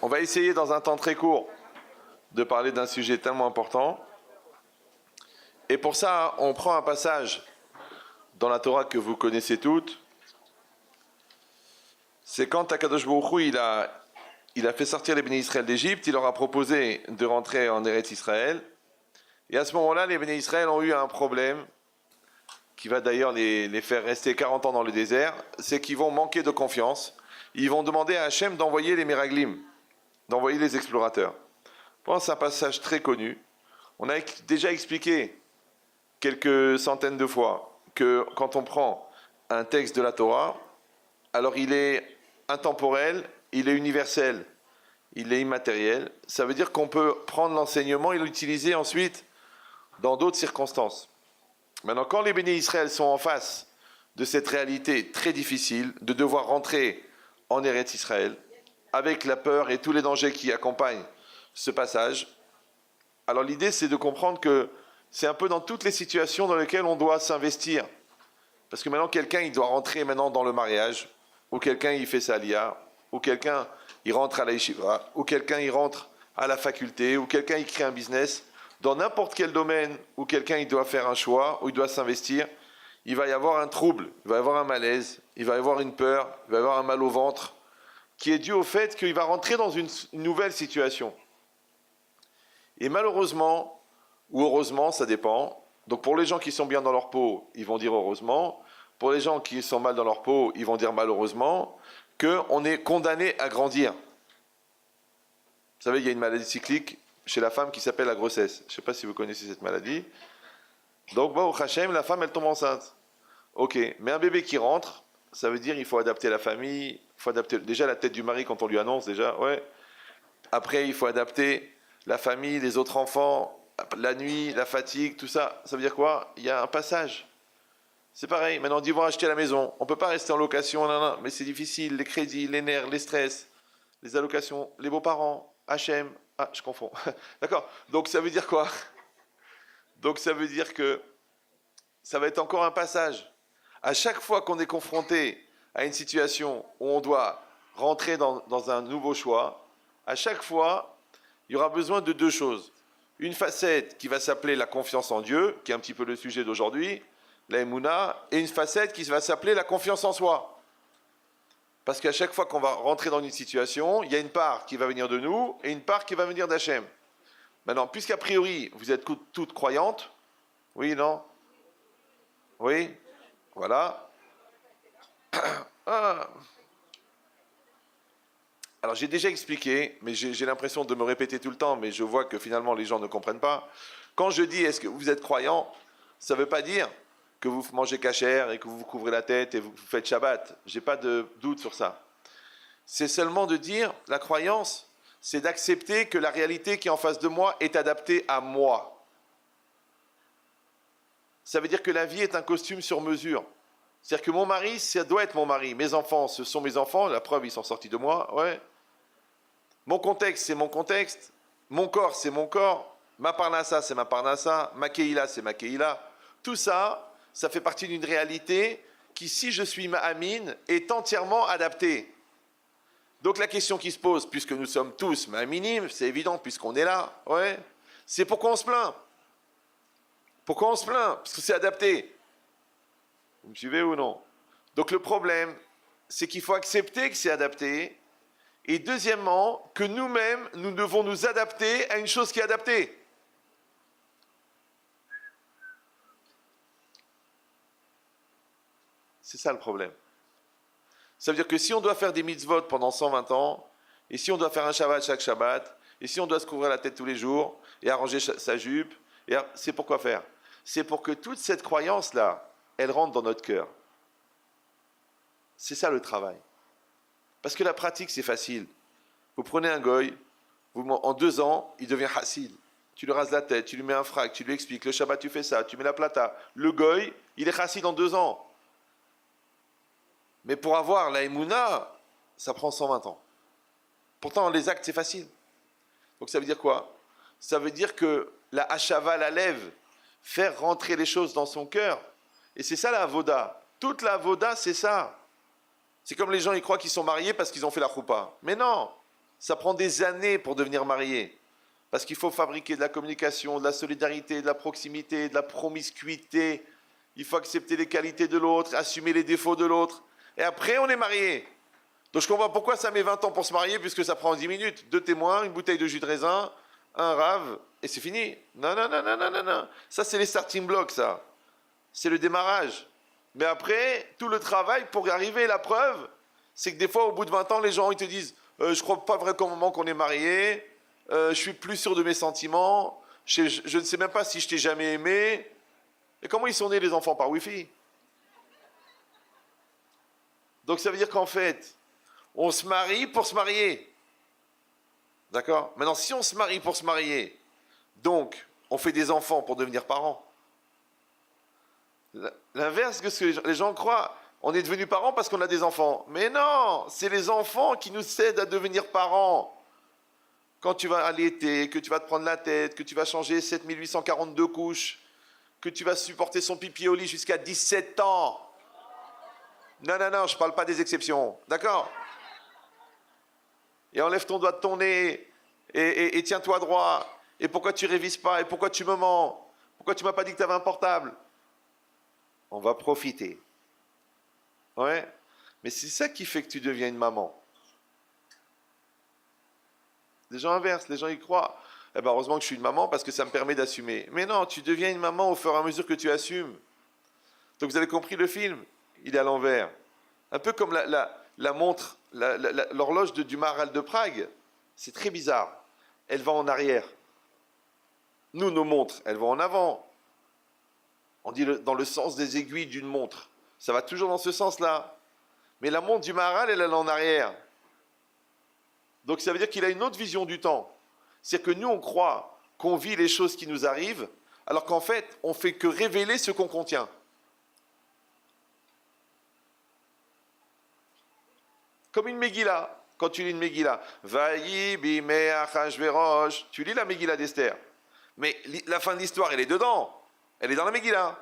On va essayer dans un temps très court de parler d'un sujet tellement important. Et pour ça, on prend un passage dans la Torah que vous connaissez toutes. C'est quand Akadosh Baruch Hu, il a fait sortir les bénis Israël d'Égypte, il leur a proposé de rentrer en Eretz Israël. Et à ce moment-là, les bénis Israël ont eu un problème qui va d'ailleurs les faire rester 40 ans dans le désert, c'est qu'ils vont manquer de confiance. Ils vont demander à Hachem d'envoyer les Miraglim, d'envoyer les explorateurs. Bon, c'est un passage très connu. On a déjà expliqué quelques centaines de fois que quand on prend un texte de la Torah, alors il est intemporel, il est universel, il est immatériel. Ça veut dire qu'on peut prendre l'enseignement et l'utiliser ensuite dans d'autres circonstances. Maintenant, quand les bénis Israël sont en face de cette réalité très difficile de devoir rentrer en Eretz Israël, avec la peur et tous les dangers qui accompagnent ce passage, alors l'idée c'est de comprendre que c'est un peu dans toutes les situations dans lesquelles on doit s'investir. Parce que maintenant, quelqu'un il doit rentrer maintenant dans le mariage, ou quelqu'un il fait sa alia, ou quelqu'un il rentre à la yeshiva, ou quelqu'un il rentre à la faculté, ou quelqu'un il crée un business. Dans n'importe quel domaine où quelqu'un il doit faire un choix, où il doit s'investir, il va y avoir un trouble, il va y avoir un malaise, il va y avoir une peur, il va y avoir un mal au ventre, qui est dû au fait qu'il va rentrer dans une nouvelle situation. Et malheureusement, ou heureusement, ça dépend. Donc pour les gens qui sont bien dans leur peau, ils vont dire heureusement. Pour les gens qui sont mal dans leur peau, ils vont dire malheureusement, qu'on est condamné à grandir. Vous savez, il y a une maladie cyclique chez la femme qui s'appelle la grossesse. Je ne sais pas si vous connaissez cette maladie. Donc, bon, au Hachem, la femme, elle tombe enceinte. Ok, mais un bébé qui rentre, ça veut dire qu'il faut adapter la famille, il faut adapter déjà la tête du mari quand on lui annonce, déjà, ouais. Après, il faut adapter la famille, les autres enfants, la nuit, la fatigue, tout ça. Ça veut dire quoi? Il y a un passage. C'est pareil, maintenant on dit, on va acheter la maison. On ne peut pas rester en location, mais c'est difficile, les crédits, les nerfs, les stress, les allocations, les beaux-parents, Hachem. Ah, je confonds. D'accord. Donc ça veut dire quoi? Donc ça veut dire que ça va être encore un passage. À chaque fois qu'on est confronté à une situation où on doit rentrer dans un nouveau choix, à chaque fois, il y aura besoin de deux choses. Une facette qui va s'appeler la confiance en Dieu, qui est un petit peu le sujet d'aujourd'hui, la Emouna, et une facette qui va s'appeler la confiance en soi. Parce qu'à chaque fois qu'on va rentrer dans une situation, il y a une part qui va venir de nous et une part qui va venir d'Hachem. Maintenant, puisqu'a priori, vous êtes toutes croyantes, oui, non? Oui? Voilà. Ah. Alors, j'ai déjà expliqué, mais j'ai l'impression de me répéter tout le temps, mais je vois que finalement, les gens ne comprennent pas. Quand je dis, est-ce que vous êtes croyant, ça ne veut pas dire que vous mangez kasher et que vous vous couvrez la tête et vous faites Shabbat. Je n'ai pas de doute sur ça. C'est seulement de dire, la croyance, c'est d'accepter que la réalité qui est en face de moi est adaptée à moi. Ça veut dire que la vie est un costume sur mesure. C'est-à-dire que mon mari, ça doit être mon mari. Mes enfants, ce sont mes enfants. La preuve, ils sont sortis de moi. Ouais. Mon contexte, c'est mon contexte. Mon corps, c'est mon corps. Ma parnassa, c'est ma parnassa. Ma keïla, c'est ma keïla. Tout ça, ça fait partie d'une réalité qui, si je suis ma'amine, est entièrement adaptée. Donc la question qui se pose, puisque nous sommes tous ma'aminim, c'est évident, puisqu'on est là, ouais, c'est pourquoi on se plaint. Pourquoi on se plaint? Parce que c'est adapté. Vous me suivez ou non? Donc le problème, c'est qu'il faut accepter que c'est adapté, et deuxièmement, que nous-mêmes, nous devons nous adapter à une chose qui est adaptée. C'est ça le problème. Ça veut dire que si on doit faire des mitzvot pendant 120 ans, et si on doit faire un Shabbat chaque Shabbat, et si on doit se couvrir la tête tous les jours, et arranger sa jupe, c'est pour quoi faire? C'est pour que toute cette croyance-là, elle rentre dans notre cœur. C'est ça le travail. Parce que la pratique, c'est facile. Vous prenez un goy, en 2 ans, il devient hassid. Tu lui rases la tête, tu lui mets un frac, tu lui expliques, le Shabbat tu fais ça, tu mets la plata. Le goy, il est hassid en 2 ans. Mais pour avoir la Emouna, ça prend 120 ans. Pourtant, les actes, c'est facile. Donc ça veut dire quoi? Ça veut dire que la hachava, la lève, faire rentrer les choses dans son cœur. Et c'est ça la avoda. Toute la avoda, c'est ça. C'est comme les gens, ils croient qu'ils sont mariés parce qu'ils ont fait la choupa. Mais non. Ça prend des années pour devenir marié. Parce qu'il faut fabriquer de la communication, de la solidarité, de la proximité, de la promiscuité. Il faut accepter les qualités de l'autre, assumer les défauts de l'autre. Et après, on est marié. Donc je comprends pourquoi ça met 20 ans pour se marier, puisque ça prend 10 minutes. 2 témoins, une bouteille de jus de raisin, un rave, et c'est fini. Non, non, non, non, non, non, non. Ça, c'est les starting blocks, ça. C'est le démarrage. Mais après, tout le travail pour y arriver, la preuve, c'est que des fois, au bout de 20 ans, les gens, ils te disent je crois pas vraiment qu'on est marié, je suis plus sûr de mes sentiments, je ne sais même pas si je t'ai jamais aimé. Et comment ils sont nés, les enfants? Par Wi-Fi. Donc ça veut dire qu'en fait, on se marie pour se marier. D'accord? Maintenant, si on se marie pour se marier, donc on fait des enfants pour devenir parents. L'inverse de ce que les gens croient, on est devenu parents parce qu'on a des enfants. Mais non, c'est les enfants qui nous aident à devenir parents. Quand tu vas allaiter, que tu vas te prendre la tête, que tu vas changer 7842 couches, que tu vas supporter son pipi au lit jusqu'à 17 ans. Non, non, non, je ne parle pas des exceptions. D'accord? Et enlève ton doigt de ton nez et tiens-toi droit. Et pourquoi tu révises pas? Et pourquoi tu me mens? Pourquoi tu m'as pas dit que tu avais un portable? On va profiter. Ouais. Mais c'est ça qui fait que tu deviens une maman. Les gens inversent, les gens y croient. Eh ben heureusement que je suis une maman parce que ça me permet d'assumer. Mais non, tu deviens une maman au fur et à mesure que tu assumes. Donc vous avez compris le film? Il est à l'envers. Un peu comme la montre, l'horloge du Maharal de Prague. C'est très bizarre. Elle va en arrière. Nous, nos montres, elles vont en avant. On dit dans le sens des aiguilles d'une montre. Ça va toujours dans ce sens-là. Mais la montre du Maharal, elle est en arrière. Donc ça veut dire qu'il a une autre vision du temps. C'est-à-dire que nous, on croit qu'on vit les choses qui nous arrivent, alors qu'en fait, on ne fait que révéler ce qu'on contient. Comme une Megillah. Quand tu lis une Megillah, Vayi bimei Achashverosh, tu lis la Megillah d'Esther. Mais la fin de l'histoire, elle est dedans. Elle est dans la Megillah.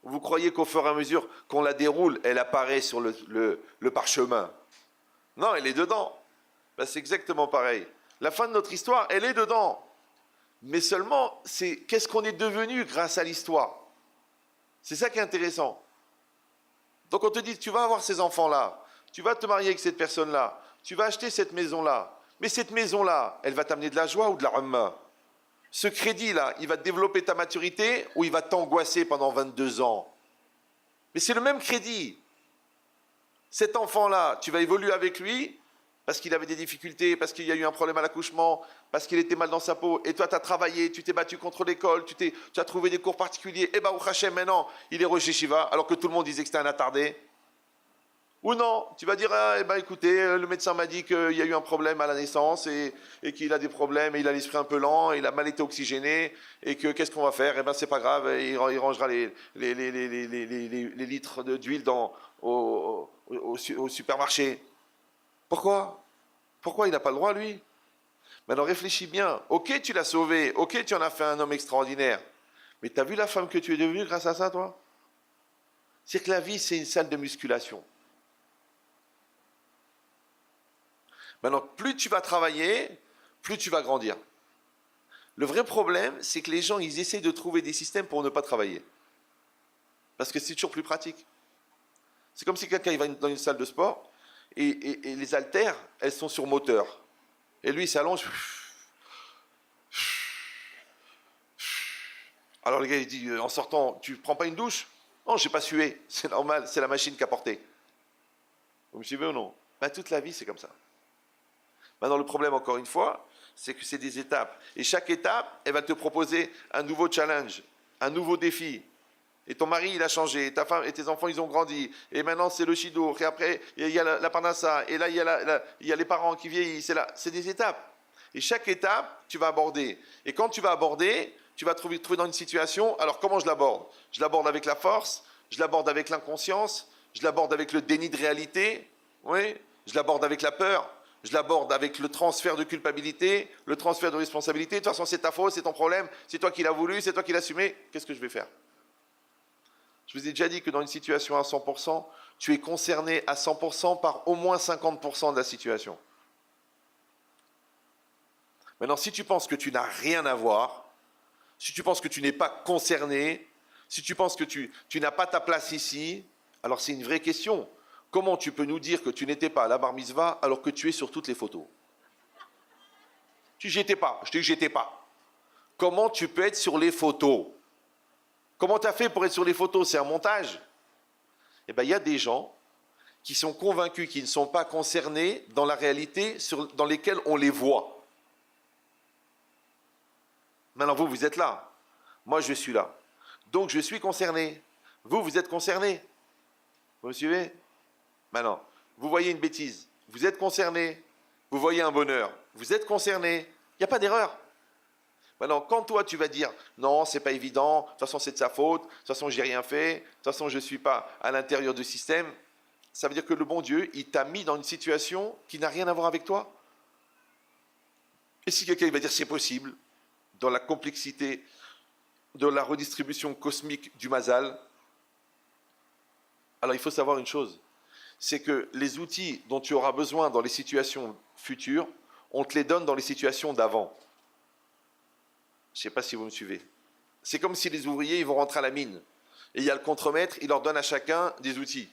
Vous croyez qu'au fur et à mesure qu'on la déroule, elle apparaît sur le parchemin? Non, elle est dedans. Ben, c'est exactement pareil. La fin de notre histoire, elle est dedans. Mais seulement, c'est qu'est-ce qu'on est devenu grâce à l'histoire. C'est ça qui est intéressant. Donc on te dit, tu vas avoir ces enfants-là, tu vas te marier avec cette personne-là, tu vas acheter cette maison-là. Mais cette maison-là, elle va t'amener de la joie ou de la ramma? Ce crédit-là, il va te développer ta maturité ou il va t'angoisser pendant 22 ans? Mais c'est le même crédit. Cet enfant-là, tu vas évoluer avec lui parce qu'il avait des difficultés, parce qu'il y a eu un problème à l'accouchement, parce qu'il était mal dans sa peau, et toi tu as travaillé, tu t'es battu contre l'école, tu as trouvé des cours particuliers, et bah au Hachem maintenant, il est Rosh Yeshiva, alors que tout le monde disait que c'était un attardé. Ou non, tu vas dire, ah, eh ben, écoutez, le médecin m'a dit qu'il y a eu un problème à la naissance, et qu'il a des problèmes, et il a l'esprit un peu lent, et il a mal été oxygéné, et que qu'est-ce qu'on va faire? Eh ben c'est pas grave, il rangera les litres d'huile au supermarché. Pourquoi? Pourquoi il n'a pas le droit, lui? Maintenant, réfléchis bien. Ok, tu l'as sauvé. Ok, tu en as fait un homme extraordinaire. Mais tu as vu la femme que tu es devenue grâce à ça, toi? C'est que la vie, c'est une salle de musculation. Maintenant, plus tu vas travailler, plus tu vas grandir. Le vrai problème, c'est que les gens, ils essaient de trouver des systèmes pour ne pas travailler. Parce que c'est toujours plus pratique. C'est comme si quelqu'un va dans une salle de sport, et les haltères, elles sont sur moteur. Et lui, il s'allonge. Alors le gars, il dit, en sortant, tu prends pas une douche? Non, j'ai pas sué. C'est normal, c'est la machine qui a porté. Vous me suivez ou non? Ben, toute la vie, c'est comme ça. Maintenant, le problème, encore une fois, c'est que c'est des étapes. Et chaque étape, elle va te proposer un nouveau challenge, un nouveau défi. Et ton mari, il a changé, et ta femme et tes enfants, ils ont grandi. Et maintenant, c'est le shidour. Et après, il y a la parnassa. Et là, il y a les parents qui vieillissent. C'est des étapes. Et chaque étape, tu vas aborder. Et quand tu vas aborder, tu vas te trouver dans une situation. Alors, comment je l'aborde? Je l'aborde avec la force, je l'aborde avec l'inconscience, je l'aborde avec le déni de réalité, oui, je l'aborde avec la peur, je l'aborde avec le transfert de culpabilité, le transfert de responsabilité. De toute façon, c'est ta faute, c'est ton problème, c'est toi qui l'as voulu, c'est toi qui l'as assumé. Qu'est-ce que je vais faire? Je vous ai déjà dit que dans une situation à 100%, tu es concerné à 100% par au moins 50% de la situation. Maintenant, si tu penses que tu n'as rien à voir, si tu penses que tu n'es pas concerné, si tu penses que tu n'as pas ta place ici, alors c'est une vraie question. Comment tu peux nous dire que tu n'étais pas à la bar mitzvah alors que tu es sur toutes les photos? J'y étais pas, je te dis que j'y étais pas. Comment tu peux être sur les photos? Comment tu as fait pour être sur les photos? C'est un montage. Eh bien, il y a des gens qui sont convaincus qu'ils ne sont pas concernés dans la réalité dans lesquelles on les voit. Maintenant, vous, vous êtes là. Moi, je suis là. Donc, je suis concerné. Vous, vous êtes concerné. Vous me suivez? Maintenant, vous voyez une bêtise. Vous êtes concerné. Vous voyez un bonheur. Vous êtes concerné. Il n'y a pas d'erreur. Maintenant, quand toi, tu vas dire « Non, c'est pas évident. De toute façon, c'est de sa faute. De toute façon, j'ai rien fait. De toute façon, je ne suis pas à l'intérieur du système. » Ça veut dire que le bon Dieu, il t'a mis dans une situation qui n'a rien à voir avec toi. Et si quelqu'un va dire « C'est possible », dans la complexité de la redistribution cosmique du Mazal, alors il faut savoir une chose, c'est que les outils dont tu auras besoin dans les situations futures, on te les donne dans les situations d'avant. Je ne sais pas si vous me suivez. C'est comme si les ouvriers ils vont rentrer à la mine. Et il y a le contremaître, il leur donne à chacun des outils.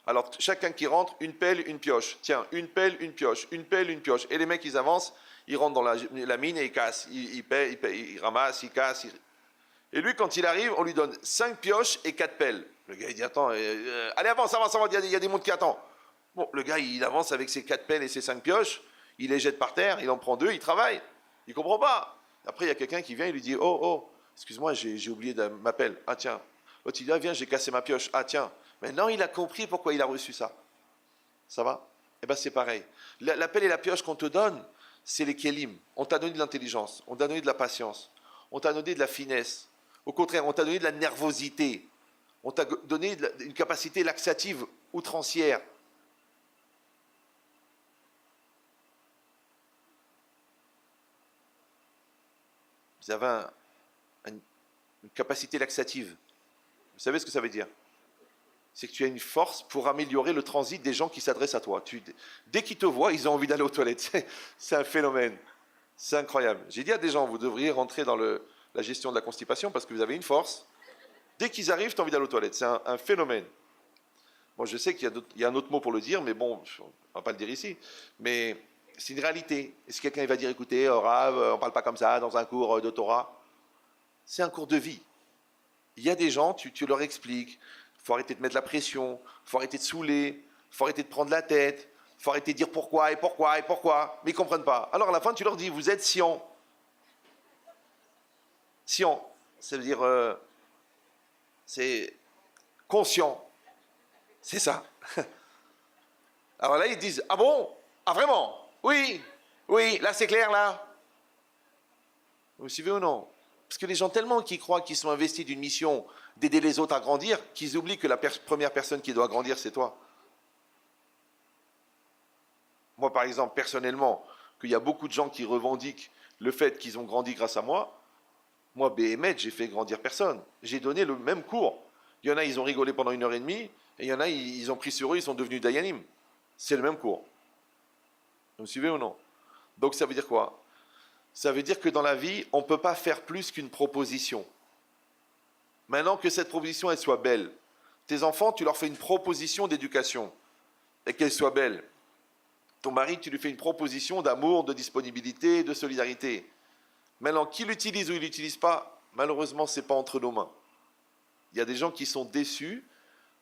Alors chacun qui rentre, une pelle, une pioche. Tiens, une pelle, une pioche, une pelle, une pioche. Et les mecs, ils avancent, ils rentrent dans la mine et ils cassent. Ils ramassent, ils cassent. Et lui, quand il arrive, on lui donne 5 pioches et 4 pelles. Le gars, il dit, attends, allez, avance, avance, avance, il y a des mondes qui attendent. Bon, le gars, il avance avec ses 4 pelles et ses 5 pioches, il les jette par terre, il en prend 2, il travaille. Il ne comprend pas. Après, il y a quelqu'un qui vient, il lui dit, oh, excuse-moi, j'ai oublié ma pelle. Ah, tiens. L'autre, il dit, ah, viens, j'ai cassé ma pioche. Ah, tiens. Maintenant, il a compris pourquoi il a reçu ça. Ça va? Eh bien, c'est pareil. La pelle et la pioche qu'on te donne, c'est les kélim. On t'a donné de l'intelligence, on t'a donné de la patience, on t'a donné de la finesse. Au contraire, on t'a donné de la nervosité. On t'a donné une capacité laxative outrancière. Vous avez une capacité laxative. Vous savez ce que ça veut dire? C'est que tu as une force pour améliorer le transit des gens qui s'adressent à toi. Dès qu'ils te voient, ils ont envie d'aller aux toilettes. C'est un phénomène. C'est incroyable. J'ai dit à des gens, vous devriez rentrer dans la gestion de la constipation parce que vous avez une force. Dès qu'ils arrivent, tu as envie d'aller aux toilettes. C'est un phénomène. Bon, je sais qu'il y a un autre mot pour le dire, mais bon, on ne va pas le dire ici. Mais c'est une réalité. Est-ce que quelqu'un va dire, écoutez, Rav, on ne parle pas comme ça dans un cours de Torah? C'est un cours de vie. Il y a des gens, tu leur expliques, il faut arrêter de mettre la pression, il faut arrêter de saouler, il faut arrêter de prendre la tête, il faut arrêter de dire pourquoi et pourquoi et pourquoi, mais ils ne comprennent pas. Alors à la fin, tu leur dis, vous êtes Sion. Sion, ça veut dire, c'est conscient. C'est ça. Alors là, ils disent, ah bon? Ah vraiment? Oui, là c'est clair, là. Vous me suivez ou non? Parce que les gens tellement qui croient qu'ils sont investis d'une mission d'aider les autres à grandir, qu'ils oublient que la première personne qui doit grandir, c'est toi. Moi, par exemple, personnellement, qu'il y a beaucoup de gens qui revendiquent le fait qu'ils ont grandi grâce à moi, moi, Béhémet, j'ai fait grandir personne. J'ai donné le même cours. Il y en a, ils ont rigolé pendant 1h30, et il y en a, ils ont pris sur eux, ils sont devenus Dayanim. C'est le même cours. Vous me suivez ou non? Donc ça veut dire quoi? Ça veut dire que dans la vie, on ne peut pas faire plus qu'une proposition. Maintenant que cette proposition, elle soit belle. Tes enfants, tu leur fais une proposition d'éducation. Et qu'elle soit belle. Ton mari, tu lui fais une proposition d'amour, de disponibilité, de solidarité. Maintenant, qu'il l'utilise ou il ne l'utilise pas, malheureusement, ce n'est pas entre nos mains. Il y a des gens qui sont déçus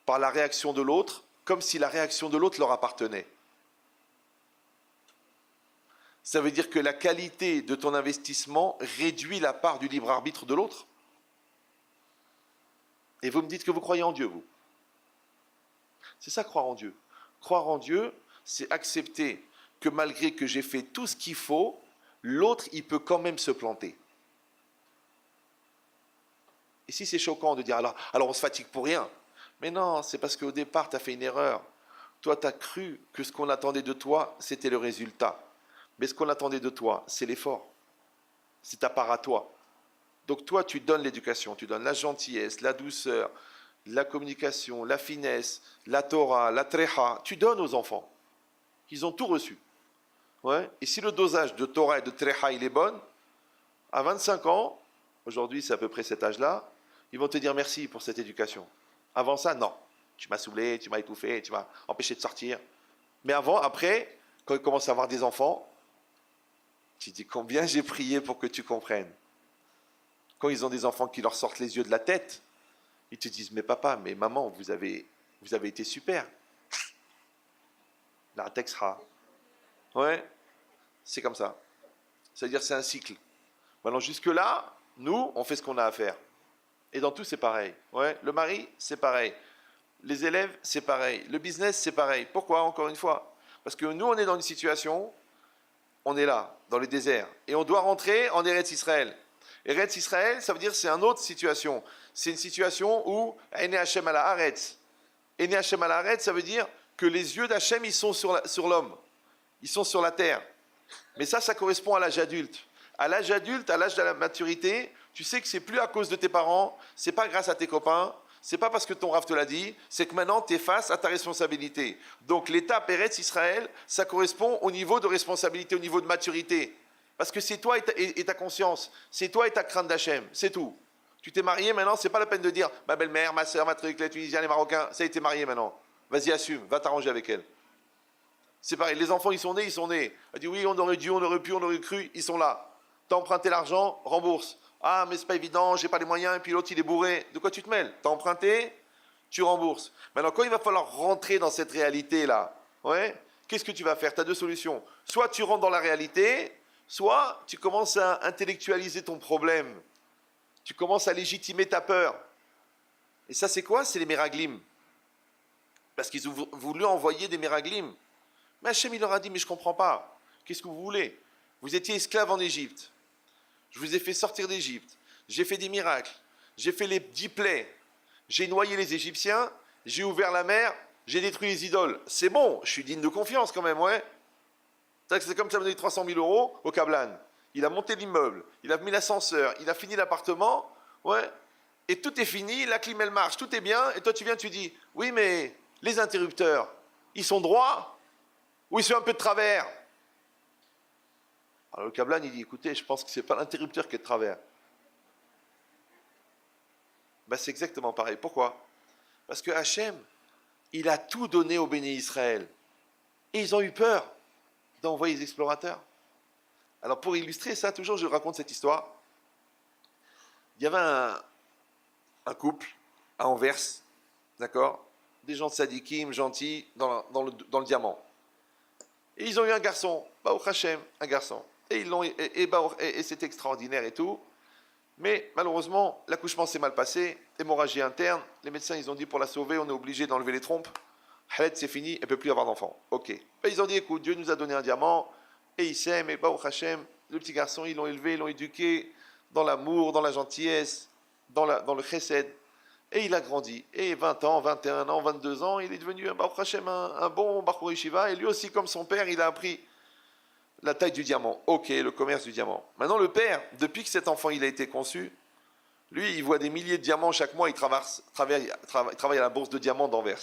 par la réaction de l'autre, comme si la réaction de l'autre leur appartenait. Ça veut dire que la qualité de ton investissement réduit la part du libre arbitre de l'autre. Et vous me dites que vous croyez en Dieu, vous. C'est ça, croire en Dieu. Croire en Dieu, c'est accepter que malgré que j'ai fait tout ce qu'il faut, l'autre, il peut quand même se planter. Et si c'est choquant de dire, alors on se fatigue pour rien. Mais non, c'est parce qu'au départ, tu as fait une erreur. Toi, tu as cru que ce qu'on attendait de toi, c'était le résultat. Mais ce qu'on attendait de toi, c'est l'effort. C'est ta part à toi. Donc toi, tu donnes l'éducation, tu donnes la gentillesse, la douceur, la communication, la finesse, la Torah, la Trecha. Tu donnes aux enfants. Ils ont tout reçu. Ouais. Et si le dosage de Torah et de Trecha il est bon, à 25 ans, aujourd'hui c'est à peu près cet âge-là, ils vont te dire merci pour cette éducation. Avant ça, non. Tu m'as saoulé, tu m'as étouffé, tu m'as empêché de sortir. Mais avant, après, quand ils commencent à avoir des enfants, tu dis combien j'ai prié pour que tu comprennes. Quand ils ont des enfants qui leur sortent les yeux de la tête, ils te disent mais papa, mais maman, vous avez été super. La texra. Ouais, c'est comme ça. C'est-à-dire c'est un cycle. Maintenant jusque-là, nous, on fait ce qu'on a à faire. Et dans tout, c'est pareil. Ouais, le mari, c'est pareil. Les élèves, c'est pareil. Le business, c'est pareil. Pourquoi, encore une fois? Parce que nous, on est dans une situation, on est là, dans le désert, et on doit rentrer en Eretz Israël. Eretz Israël, ça veut dire c'est une autre situation. C'est une situation où Ene Hashem ala Haaretz. Ene Hashem ala Haaretz, ça veut dire que les yeux d'Hachem, ils sont sur l'homme. Ils sont sur la terre. Mais ça correspond à l'âge adulte. À l'âge adulte, à l'âge de la maturité, tu sais que c'est plus à cause de tes parents, c'est pas grâce à tes copains, c'est pas parce que ton Rav te l'a dit, c'est que maintenant tu es face à ta responsabilité. Donc l'étape Eretz Israël, ça correspond au niveau de responsabilité, au niveau de maturité. Parce que c'est toi et ta conscience, c'est toi et ta crainte d'Hachem, c'est tout. Tu t'es marié maintenant, c'est pas la peine de dire ma belle-mère, ma soeur, ma truc, les Tunisiens, les Marocains, ça a été marié maintenant. Vas-y, assume, va t'arranger avec elle. C'est pareil, les enfants ils sont nés, ils sont nés. Elle dit oui, on aurait dû, on aurait pu, on aurait cru, ils sont là. T'as emprunté l'argent, rembourse. Ah, mais c'est pas évident, j'ai pas les moyens, et puis l'autre il est bourré. De quoi tu te mêles? T'as emprunté, tu rembourses. Maintenant, quand il va falloir rentrer dans cette réalité-là, ouais, qu'est-ce que tu vas faire? Tu as deux solutions. Soit tu rentres dans la réalité, soit tu commences à intellectualiser ton problème. Tu commences à légitimer ta peur. Et ça, c'est quoi? C'est les méraglim. Parce qu'ils ont voulu envoyer des méraglim. Mais Hachem, il leur a dit, mais je ne comprends pas. Qu'est-ce que vous voulez? Vous étiez esclaves en Égypte. Je vous ai fait sortir d'Égypte. J'ai fait des miracles. J'ai fait les 10 plaies. J'ai noyé les Égyptiens. J'ai ouvert la mer. J'ai détruit les idoles. C'est bon, je suis digne de confiance quand même, ouais. C'est comme ça m'a donné 300 000 euros au Kablan. Il a monté l'immeuble. Il a mis l'ascenseur. Il a fini l'appartement. Ouais. Et tout est fini. La clim, elle marche. Tout est bien. Et toi, tu viens, tu dis, oui, mais les interrupteurs, ils sont droits ou ils sont un peu de travers? Alors le Kablan, il dit, écoutez, je pense que ce n'est pas l'interrupteur qui est de travers. Ben, c'est exactement pareil. Pourquoi? Parce que Hachem, il a tout donné au béni Israël. Et ils ont eu peur d'envoyer les explorateurs. Alors pour illustrer ça, toujours je raconte cette histoire. Il y avait un couple à Anvers, d'accord? Des gens de sadikim, gentils, dans le diamant. Et ils ont eu un garçon, Baruch Hashem, un garçon. Et c'était extraordinaire et tout. Mais malheureusement, l'accouchement s'est mal passé, hémorragie interne. Les médecins, ils ont dit pour la sauver, on est obligé d'enlever les trompes. Khaled, c'est fini, elle ne peut plus avoir d'enfant. Ok. Et ils ont dit, écoute, Dieu nous a donné un diamant, et il s'aime, et Baruch Hashem, le petit garçon, ils l'ont élevé, ils l'ont éduqué dans l'amour, dans la gentillesse, dans le chesed. Et il a grandi. Et 20 ans, 21 ans, 22 ans, il est devenu Baruch Hashem, un bon Bachur Yeshiva. Et lui aussi, comme son père, il a appris la taille du diamant. Ok, le commerce du diamant. Maintenant, le père, depuis que cet enfant il a été conçu, lui, il voit des milliers de diamants chaque mois, il travaille à la bourse de diamants d'Anvers.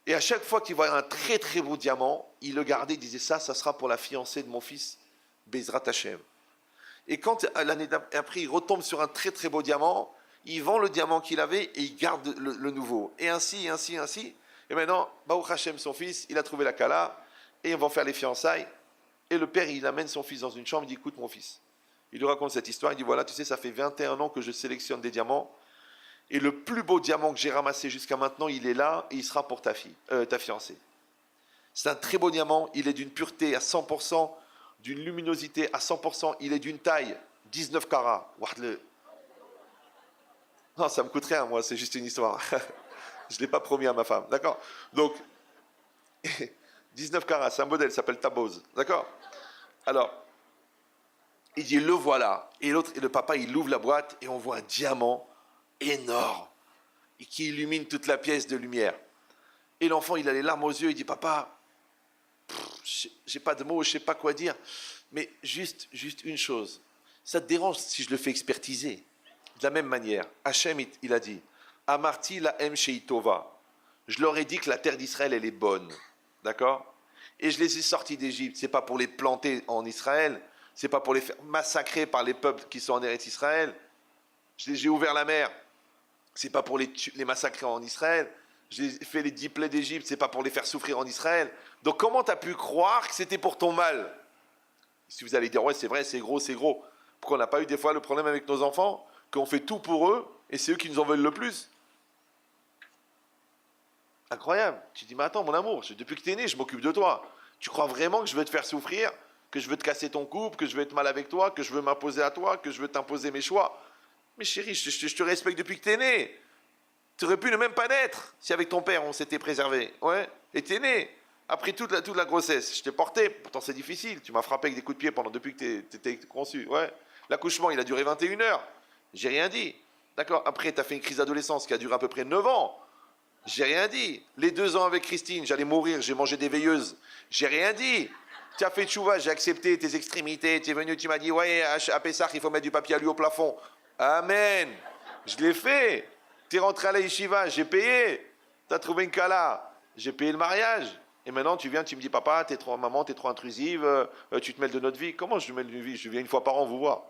Et à chaque fois qu'il voit un très très beau diamant, il le gardait, il disait ça sera pour la fiancée de mon fils, Bezrat Hashem. Et quand l'année après, il retombe sur un très très beau diamant, il vend le diamant qu'il avait et il garde le nouveau. Et ainsi, ainsi, ainsi. Et maintenant, Baruch Hashem, son fils, il a trouvé la Kala, et on va faire les fiançailles. Et le père, il amène son fils dans une chambre, il dit, écoute mon fils. Il lui raconte cette histoire, il dit, voilà, tu sais, ça fait 21 ans que je sélectionne des diamants, et le plus beau diamant que j'ai ramassé jusqu'à maintenant, il est là, et il sera pour ta fiancée. C'est un très beau diamant, il est d'une pureté à 100%, d'une luminosité à 100%, il est d'une taille, 19 carats. Non, ça me coûte rien, moi, c'est juste une histoire. Je ne l'ai pas promis à ma femme, d'accord? Donc, 19 carats, c'est un modèle, ça s'appelle Taboz, d'accord? Alors, il dit, le voilà. Et le papa, il ouvre la boîte et on voit un diamant énorme et qui illumine toute la pièce de lumière. Et l'enfant, il a les larmes aux yeux, il dit, papa, j'ai pas de mots, je sais pas quoi dire, mais juste une chose. Ça te dérange si je le fais expertiser? De la même manière, Hachem, il a dit, Amarti la em sheitova. Je leur ai dit que la terre d'Israël, elle est bonne. D'accord? Et je les ai sortis d'Égypte. C'est pas pour les planter en Israël. C'est pas pour les faire massacrer par les peuples qui sont en Eretz Israël. J'ai ouvert la mer. C'est pas pour les massacrer en Israël. J'ai fait les 10 plaies d'Égypte. C'est pas pour les faire souffrir en Israël. Donc comment tu as pu croire que c'était pour ton mal? Si vous allez dire, ouais, c'est vrai, c'est gros, c'est gros. Pourquoi on n'a pas eu des fois le problème avec nos enfants, qu'on fait tout pour eux, et c'est eux qui nous en veulent le plus? Incroyable. Tu dis, mais attends, mon amour, depuis que tu es né, je m'occupe de toi. Tu crois vraiment que je veux te faire souffrir, que je veux te casser ton couple, que je veux être mal avec toi, que je veux m'imposer à toi, que je veux t'imposer mes choix? Mais chérie, je te respecte depuis que tu es né. Tu aurais pu ne même pas naître si avec ton père on s'était préservé. Ouais. Et tu es né. Après toute la grossesse, je t'ai porté. Pourtant c'est difficile. Tu m'as frappé avec des coups de pied depuis que tu étais conçu. Ouais. L'accouchement, il a duré 21 heures. J'ai rien dit. D'accord. Après, tu as fait une crise d'adolescence qui a duré à peu près 9 ans. J'ai rien dit. Les 2 ans avec Christine, j'allais mourir, j'ai mangé des veilleuses. J'ai rien dit. Tu as fait tchouva, j'ai accepté tes extrémités. Tu es venu, tu m'as dit, ouais, à Pessah, il faut mettre du papier alu au plafond. Amen. Je l'ai fait. Tu es rentré à la yeshiva, j'ai payé. Tu as trouvé une kala, j'ai payé le mariage. Et maintenant, tu viens, tu me dis, papa, maman, t'es trop intrusive, tu te mêles de notre vie. Comment je me mêle de notre vie? Je viens une fois par an vous voir.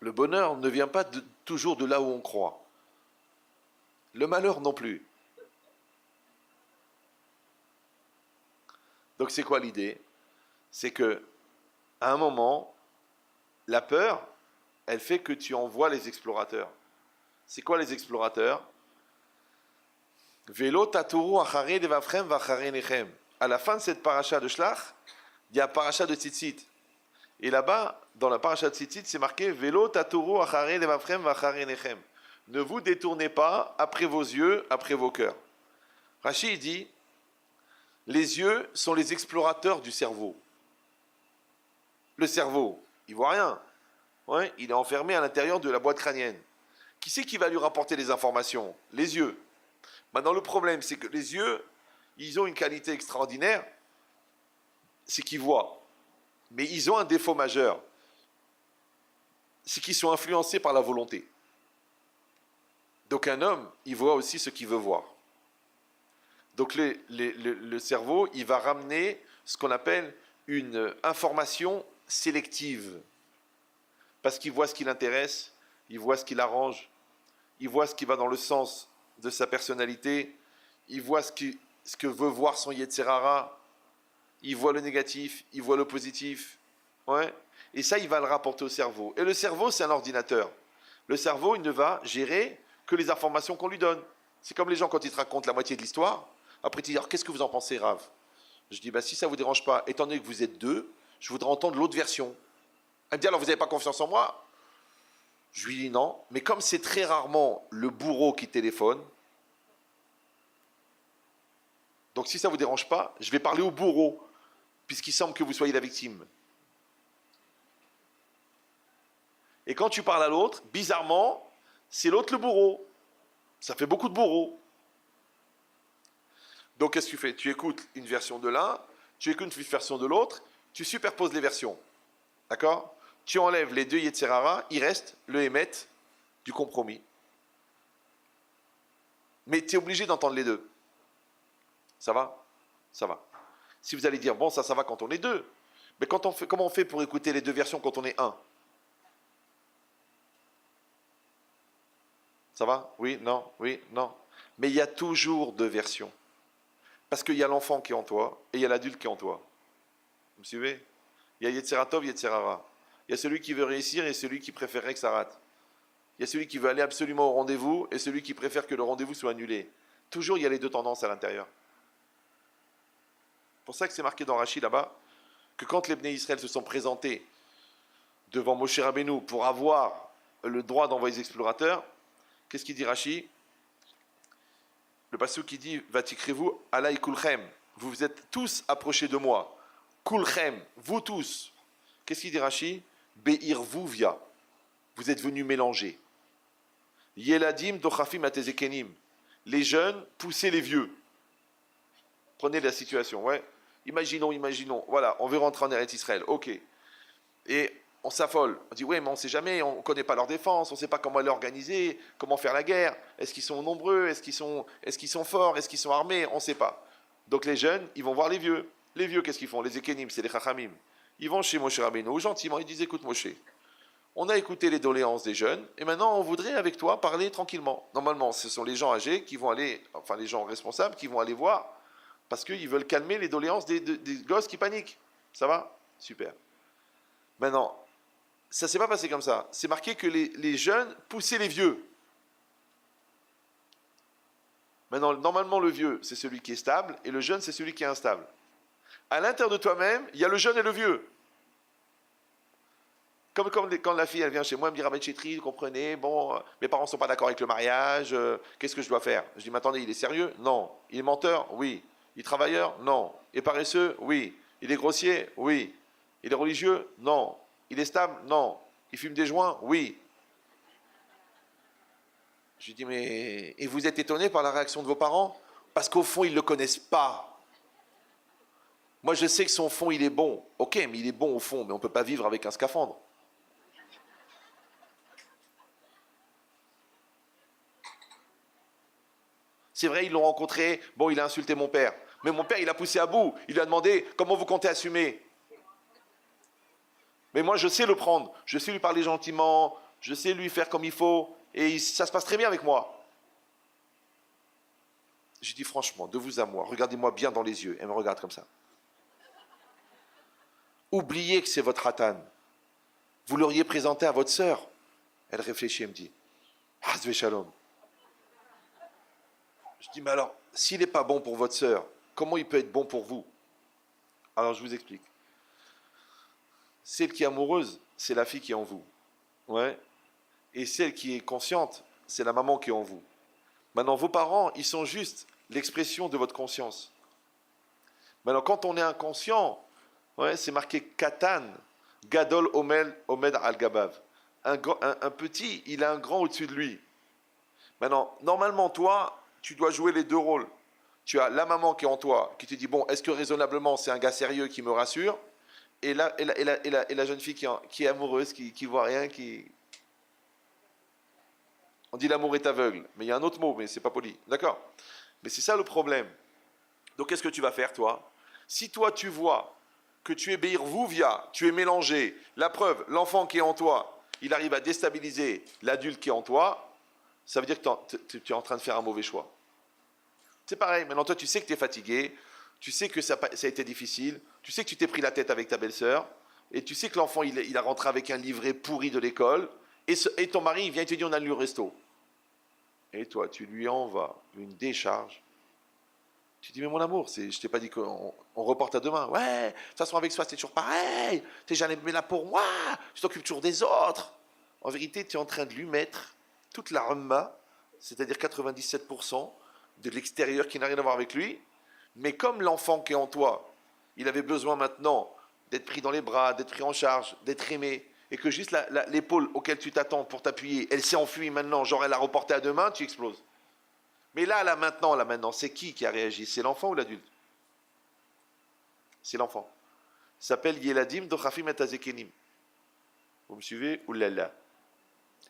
Le bonheur ne vient pas toujours de là où on croit. Le malheur non plus. Donc c'est quoi l'idée? C'est que, à un moment, la peur, elle fait que tu envoies les explorateurs. C'est quoi les explorateurs? Velo taturu achare devavchem vachare nechem. À la fin de cette paracha de Shlach, il y a paracha de Tzitzit. Et là-bas, dans la paracha de Tzitzit, c'est marqué Velo taturu achare devavchem vachare nechem. Ne vous détournez pas après vos yeux, après vos cœurs. Rashi dit, les yeux sont les explorateurs du cerveau. Le cerveau, il voit rien. Ouais, il est enfermé à l'intérieur de la boîte crânienne. Qui c'est qui va lui rapporter les informations? Les yeux. Maintenant, le problème, c'est que les yeux, ils ont une qualité extraordinaire, c'est qu'ils voient. Mais ils ont un défaut majeur, c'est qu'ils sont influencés par la volonté. Donc un homme, il voit aussi ce qu'il veut voir. Donc le cerveau, il va ramener ce qu'on appelle une information sélective. Parce qu'il voit ce qui l'intéresse, il voit ce qui l'arrange, il voit ce qui va dans le sens de sa personnalité, il voit ce que veut voir son Yetzer Hara, il voit le négatif, il voit le positif. Ouais. Et ça, il va le rapporter au cerveau. Et le cerveau, c'est un ordinateur. Le cerveau, il ne va gérer que les informations qu'on lui donne. C'est comme les gens quand ils te racontent la moitié de l'histoire. Après, tu dis, alors qu'est-ce que vous en pensez, Rav? Je dis, si ça ne vous dérange pas, étant donné que vous êtes 2, je voudrais entendre l'autre version. Elle me dit, alors vous n'avez pas confiance en moi? Je lui dis non, mais comme c'est très rarement le bourreau qui téléphone, donc si ça ne vous dérange pas, je vais parler au bourreau, puisqu'il semble que vous soyez la victime. Et quand tu parles à l'autre, bizarrement, c'est l'autre le bourreau. Ça fait beaucoup de bourreaux. Donc qu'est-ce que tu fais? Tu écoutes une version de l'un, tu écoutes une version de l'autre, tu superposes les versions. D'accord? Tu enlèves les 2 Yetzer Hara, il reste le Hémet du compromis. Mais tu es obligé d'entendre les 2. Ça va? Ça va. Si vous allez dire, bon, ça va quand on est 2. Mais comment on fait pour écouter les 2 versions quand on est 1? Ça va? Oui, non, oui, non. Mais il y a toujours 2 versions. Parce qu'il y a l'enfant qui est en toi et il y a l'adulte qui est en toi. Vous me suivez? Il y a Yetzer Tov, Yetzer Hara. Il y a celui qui veut réussir et celui qui préférerait que ça rate. Il y a celui qui veut aller absolument au rendez-vous et celui qui préfère que le rendez-vous soit annulé. Toujours, il y a les 2 tendances à l'intérieur. C'est pour ça que c'est marqué dans Rashi là-bas que quand les Bnei Israël se sont présentés devant Moshe Rabbeinu pour avoir le droit d'envoyer les explorateurs, qu'est-ce qu'il dit Rashi? Le passage qui dit Vatikrevu alay kulchem. Vous vous êtes tous approchés de moi. Kulchem, vous tous. Qu'est-ce qu'il dit Rashi? Be'ir vuvia. Vous êtes venus mélanger. Yeladim dochafim atezekenim. Les jeunes poussaient les vieux. Prenez la situation, ouais. Imaginons. Voilà, on veut rentrer en Eretz Israël. Ok. Et on s'affole. On dit, oui, mais on ne sait jamais, on ne connaît pas leur défense, on ne sait pas comment elle est organisée, comment faire la guerre. Est-ce qu'ils sont nombreux? Est-ce qu'ils sont forts? Est-ce qu'ils sont armés? On ne sait pas. Donc les jeunes, ils vont voir les vieux. Les vieux, qu'est-ce qu'ils font? Les Ekenim, c'est les Chachamim. Ils vont chez Moshe Rabbeinu, gentiment, ils disent, écoute Moshe, on a écouté les doléances des jeunes, et maintenant on voudrait avec toi parler tranquillement. Normalement, ce sont les gens âgés qui vont aller, enfin les gens responsables qui vont aller voir, parce qu'ils veulent calmer les doléances des gosses qui paniquent. Ça va? Super. Maintenant, ça ne s'est pas passé comme ça. C'est marqué que les jeunes poussaient les vieux. Maintenant, normalement, le vieux, c'est celui qui est stable, et le jeune, c'est celui qui est instable. À l'intérieur de toi-même, il y a le jeune et le vieux. Comme quand la fille, elle vient chez moi, elle me dit, Rabbi Chetri, vous comprenez, bon, mes parents ne sont pas d'accord avec le mariage, qu'est-ce que je dois faire? Je dis, mais attendez, il est sérieux? Non. Il est menteur? Oui. Il est travailleur? Non. Il est paresseux? Oui. Il est grossier? Oui. Il est religieux? Non. Il est stable? Non. Il fume des joints? Oui. Je lui dis, mais... Et vous êtes étonné par la réaction de vos parents? Parce qu'au fond, ils ne le connaissent pas. Moi, je sais que son fond, il est bon. Ok, mais il est bon au fond, mais on ne peut pas vivre avec un scaphandre. C'est vrai, ils l'ont rencontré, bon, il a insulté mon père. Mais mon père, il a poussé à bout. Il lui a demandé, comment vous comptez assumer? Mais moi, je sais le prendre. Je sais lui parler gentiment. Je sais lui faire comme il faut. Et ça se passe très bien avec moi. Je dis franchement, de vous à moi, regardez-moi bien dans les yeux. Elle me regarde comme ça. Oubliez que c'est votre Hatan. Vous l'auriez présenté à votre sœur. Elle réfléchit et me dit, Hazve Shalom. Je dis, mais alors, s'il n'est pas bon pour votre sœur, comment il peut être bon pour vous? Alors, je vous explique. Celle qui est amoureuse, c'est la fille qui est en vous. Ouais. Et celle qui est consciente, c'est la maman qui est en vous. Maintenant, vos parents, ils sont juste l'expression de votre conscience. Maintenant, quand on est inconscient, ouais, c'est marqué Katan, Gadol Omed Al-Gabav. Un petit, il a un grand au-dessus de lui. Maintenant, normalement, toi, tu dois jouer les deux rôles. Tu as la maman qui est en toi, qui te dit, bon, est-ce que raisonnablement, c'est un gars sérieux qui me rassure? Et la jeune fille qui est amoureuse, qui voit rien, qui... On dit l'amour est aveugle, mais il y a un autre mot, mais c'est pas poli. D'accord? Mais c'est ça le problème. Donc qu'est-ce que tu vas faire, toi? Si toi, tu vois que tu es Beirvouvia, tu es mélangé, la preuve, l'enfant qui est en toi, il arrive à déstabiliser l'adulte qui est en toi, ça veut dire que tu es en train de faire un mauvais choix. C'est pareil, maintenant toi tu sais que tu es fatigué, tu sais que ça a été difficile, tu sais que tu t'es pris la tête avec ta belle-sœur, et tu sais que l'enfant il a rentré avec un livret pourri de l'école, et ton mari il vient te dire on a lu au resto. Et toi tu lui envoies une décharge. Tu dis mais mon amour, je t'ai pas dit qu'on reporte à demain. Ouais, de toute façon avec soi c'est toujours pareil, t'es jamais là pour moi, tu t'occupes toujours des autres. En vérité tu es en train de lui mettre toute la remma, c'est-à-dire 97%, de l'extérieur qui n'a rien à voir avec lui, mais comme l'enfant qui est en toi, il avait besoin maintenant d'être pris dans les bras, d'être pris en charge, d'être aimé, et que juste l'épaule auquel tu t'attends pour t'appuyer, elle s'est enfuie maintenant, genre elle l'a reportée à demain, tu exploses. Mais là maintenant, c'est qui a réagi? C'est l'enfant ou l'adulte? C'est l'enfant. Il s'appelle Yeladim Dochafim et Azekenim. Vous me suivez? Oulala.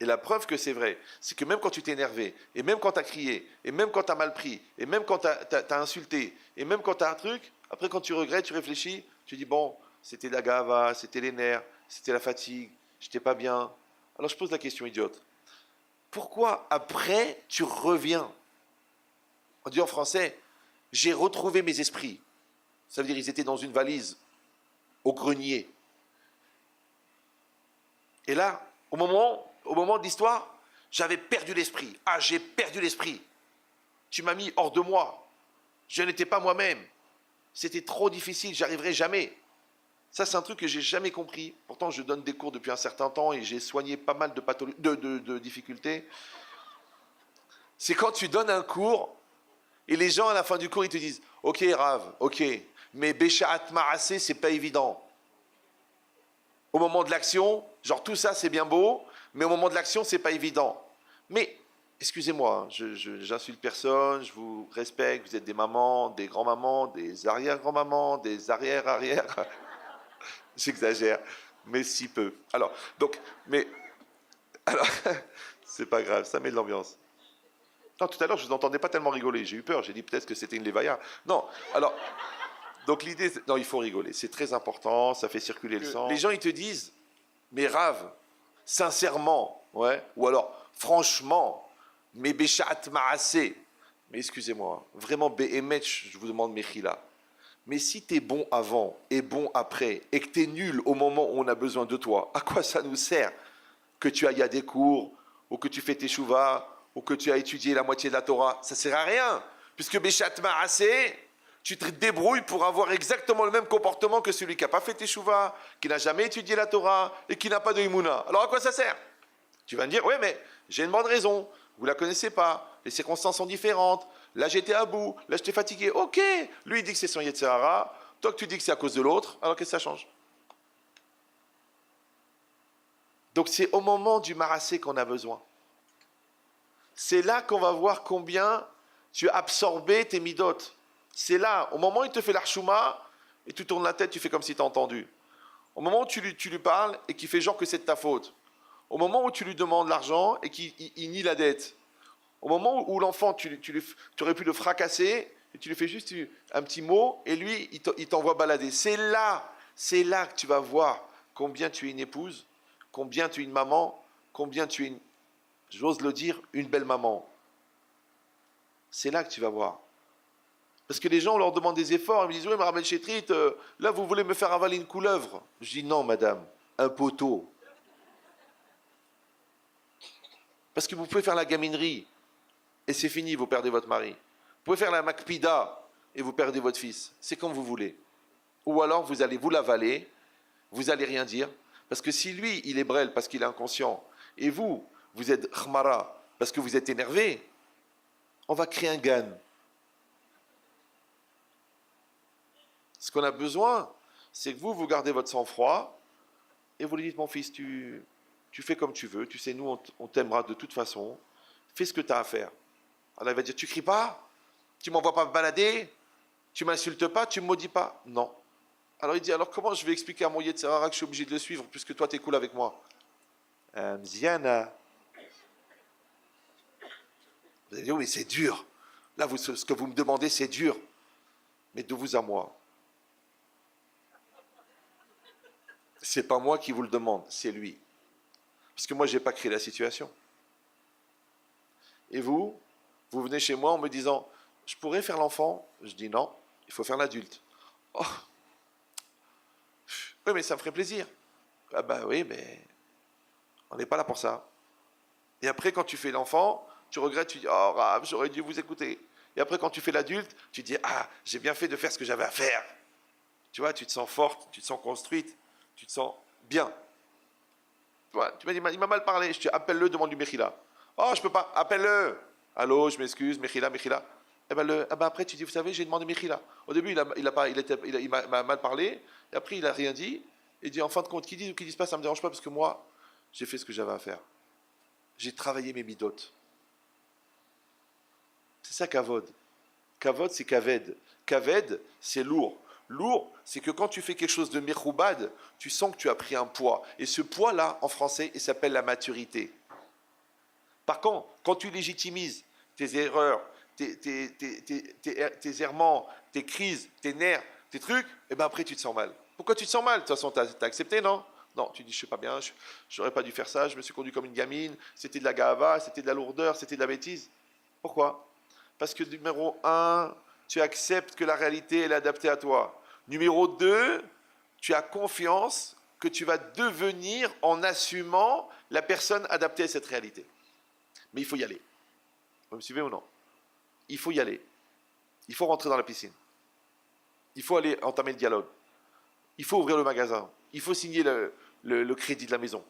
Et la preuve que c'est vrai, c'est que même quand tu t'es énervé, et même quand tu as crié, et même quand tu as mal pris, et même quand tu as insulté, et même quand tu as un truc, après quand tu regrettes, tu réfléchis, tu dis bon, c'était la gava, c'était les nerfs, c'était la fatigue, j'étais pas bien. Alors je pose la question idiote. Pourquoi après tu reviens? On dit en français, j'ai retrouvé mes esprits. Ça veut dire ils étaient dans une valise, au grenier. Et là, au moment de l'histoire, j'avais perdu l'esprit. Ah, j'ai perdu l'esprit. Tu m'as mis hors de moi. Je n'étais pas moi-même. C'était trop difficile, j'arriverai jamais. Ça, c'est un truc que j'ai jamais compris. Pourtant, je donne des cours depuis un certain temps et j'ai soigné pas mal de difficultés. C'est quand tu donnes un cours et les gens, à la fin du cours, ils te disent « Ok, Rav, ok, mais Bécha'at Ma'asé, c'est pas évident. » Au moment de l'action, genre tout ça, c'est bien beau, mais au moment de l'action, c'est pas évident. Mais, excusez-moi, j'insulte personne, je vous respecte, vous êtes des mamans, des grands-mamans, des arrière-grands-mamans, des arrière-arrière. J'exagère. mais si peu. Alors, donc, mais, alors, c'est pas grave, ça met de l'ambiance. Non, tout à l'heure, je vous entendais pas tellement rigoler. J'ai eu peur. J'ai dit peut-être que c'était une lévaïa. Non, alors, donc l'idée, non, il faut rigoler. C'est très important, ça fait circuler le sang. Les gens, ils te disent, mais Rav, sincèrement, ouais, ou alors, franchement, mais Béchat Maassé, mais excusez-moi, vraiment, Béhémetch, je vous demande Mechila. Mais si t'es bon avant et bon après, et que t'es nul au moment où on a besoin de toi, à quoi ça nous sert que tu ailles à des cours, ou que tu fais tes chouvas, ou que tu as étudié la moitié de la Torah? Ça sert à rien, puisque Béchat Maassé, tu te débrouilles pour avoir exactement le même comportement que celui qui n'a pas fait tes chouvas, qui n'a jamais étudié la Torah, et qui n'a pas de Himouna. Alors à quoi ça sert? Tu vas me dire, oui, mais j'ai une bonne raison, vous ne la connaissez pas, les circonstances sont différentes, là j'étais à bout, là j'étais fatigué, ok, lui il dit que c'est son Yetzirara, toi que tu dis que c'est à cause de l'autre, alors qu'est-ce que ça change? Donc c'est au moment du marassé qu'on a besoin. C'est là qu'on va voir combien tu as absorbé tes midotes. C'est là, au moment où il te fait l'archouma, et tu tournes la tête, tu fais comme si tu as entendu. Au moment où tu lui parles et qu'il fait genre que c'est de ta faute. Au moment où tu lui demandes l'argent et qu'il nie la dette. Au moment où l'enfant, tu aurais pu le fracasser, et tu lui fais juste un petit mot, et lui, il t'envoie balader. C'est là que tu vas voir combien tu es une épouse, combien tu es une maman, combien tu es, j'ose le dire, une belle maman. C'est là que tu vas voir. Parce que les gens, on leur demande des efforts, ils me disent, oui, mais Rabbi Chétrit, là, vous voulez me faire avaler une couleuvre. Je dis, non, madame, un poteau. Parce que vous pouvez faire la gaminerie, et c'est fini, vous perdez votre mari. Vous pouvez faire la makpida, et vous perdez votre fils. C'est comme vous voulez. Ou alors, vous allez vous l'avaler, vous n'allez rien dire, parce que si lui, il est brel parce qu'il est inconscient, et vous êtes khmara parce que vous êtes énervé, on va créer un gan. Ce qu'on a besoin, c'est que vous gardez votre sang-froid, et vous lui dites, mon fils, tu fais comme tu veux, tu sais, nous, on t'aimera de toute façon, fais ce que tu as à faire. Alors il va dire, tu cries pas, tu m'envoies pas me balader, tu m'insultes pas, tu me maudis pas. Non. Alors il dit, alors comment je vais expliquer à mon Yetzirara que je suis obligé de le suivre puisque toi t'es cool avec moi? Mziana. Vous allez dire, oui, c'est dur. Là, ce que vous me demandez, c'est dur. Mais de vous à moi. C'est pas moi qui vous le demande, c'est lui. Parce que moi, je n'ai pas créé la situation. Et vous venez chez moi en me disant, je pourrais faire l'enfant? Je dis non, il faut faire l'adulte. Oh. Oui, mais ça me ferait plaisir. Ah bah oui, mais on n'est pas là pour ça. Et après, quand tu fais l'enfant, tu regrettes, tu dis, oh Rav, j'aurais dû vous écouter. Et après, quand tu fais l'adulte, tu dis, ah, j'ai bien fait de faire ce que j'avais à faire. Tu vois, tu te sens forte, tu te sens construite, tu te sens bien. Tu vois, tu m'as dit, il m'a mal parlé, je te appelle-le, demande du Mechila. Oh, je peux pas, appelle-le. Allô, je m'excuse, Mechila. Eh ben, après, tu dis, vous savez, j'ai demandé Mechila. Au début, il m'a mal parlé, et après, il n'a rien dit. Il dit, en fin de compte, qu'il dise ou qu'il dise pas, ça ne me dérange pas, parce que moi, j'ai fait ce que j'avais à faire. J'ai travaillé mes midotes. C'est ça, Kavod. Kavod, c'est Kaved. Kaved, c'est lourd. Lourd, c'est que quand tu fais quelque chose de mechoubad, tu sens que tu as pris un poids. Et ce poids-là, en français, il s'appelle la maturité. Par contre, quand tu légitimises tes erreurs, tes errements, tes crises, tes nerfs, tes trucs, et bien après tu te sens mal. Pourquoi tu te sens mal? De toute façon, tu as accepté, non? Non, tu dis, je ne suis pas bien, je n'aurais pas dû faire ça, je me suis conduit comme une gamine, c'était de la gava, c'était de la lourdeur, c'était de la bêtise. Pourquoi? Parce que numéro 1, tu acceptes que la réalité elle est adaptée à toi. Numéro 2, tu as confiance que tu vas devenir en assumant la personne adaptée à cette réalité. Mais il faut y aller. Vous me suivez ou non? Il faut y aller. Il faut rentrer dans la piscine. Il faut aller entamer le dialogue. Il faut ouvrir le magasin. Il faut signer le crédit de la maison.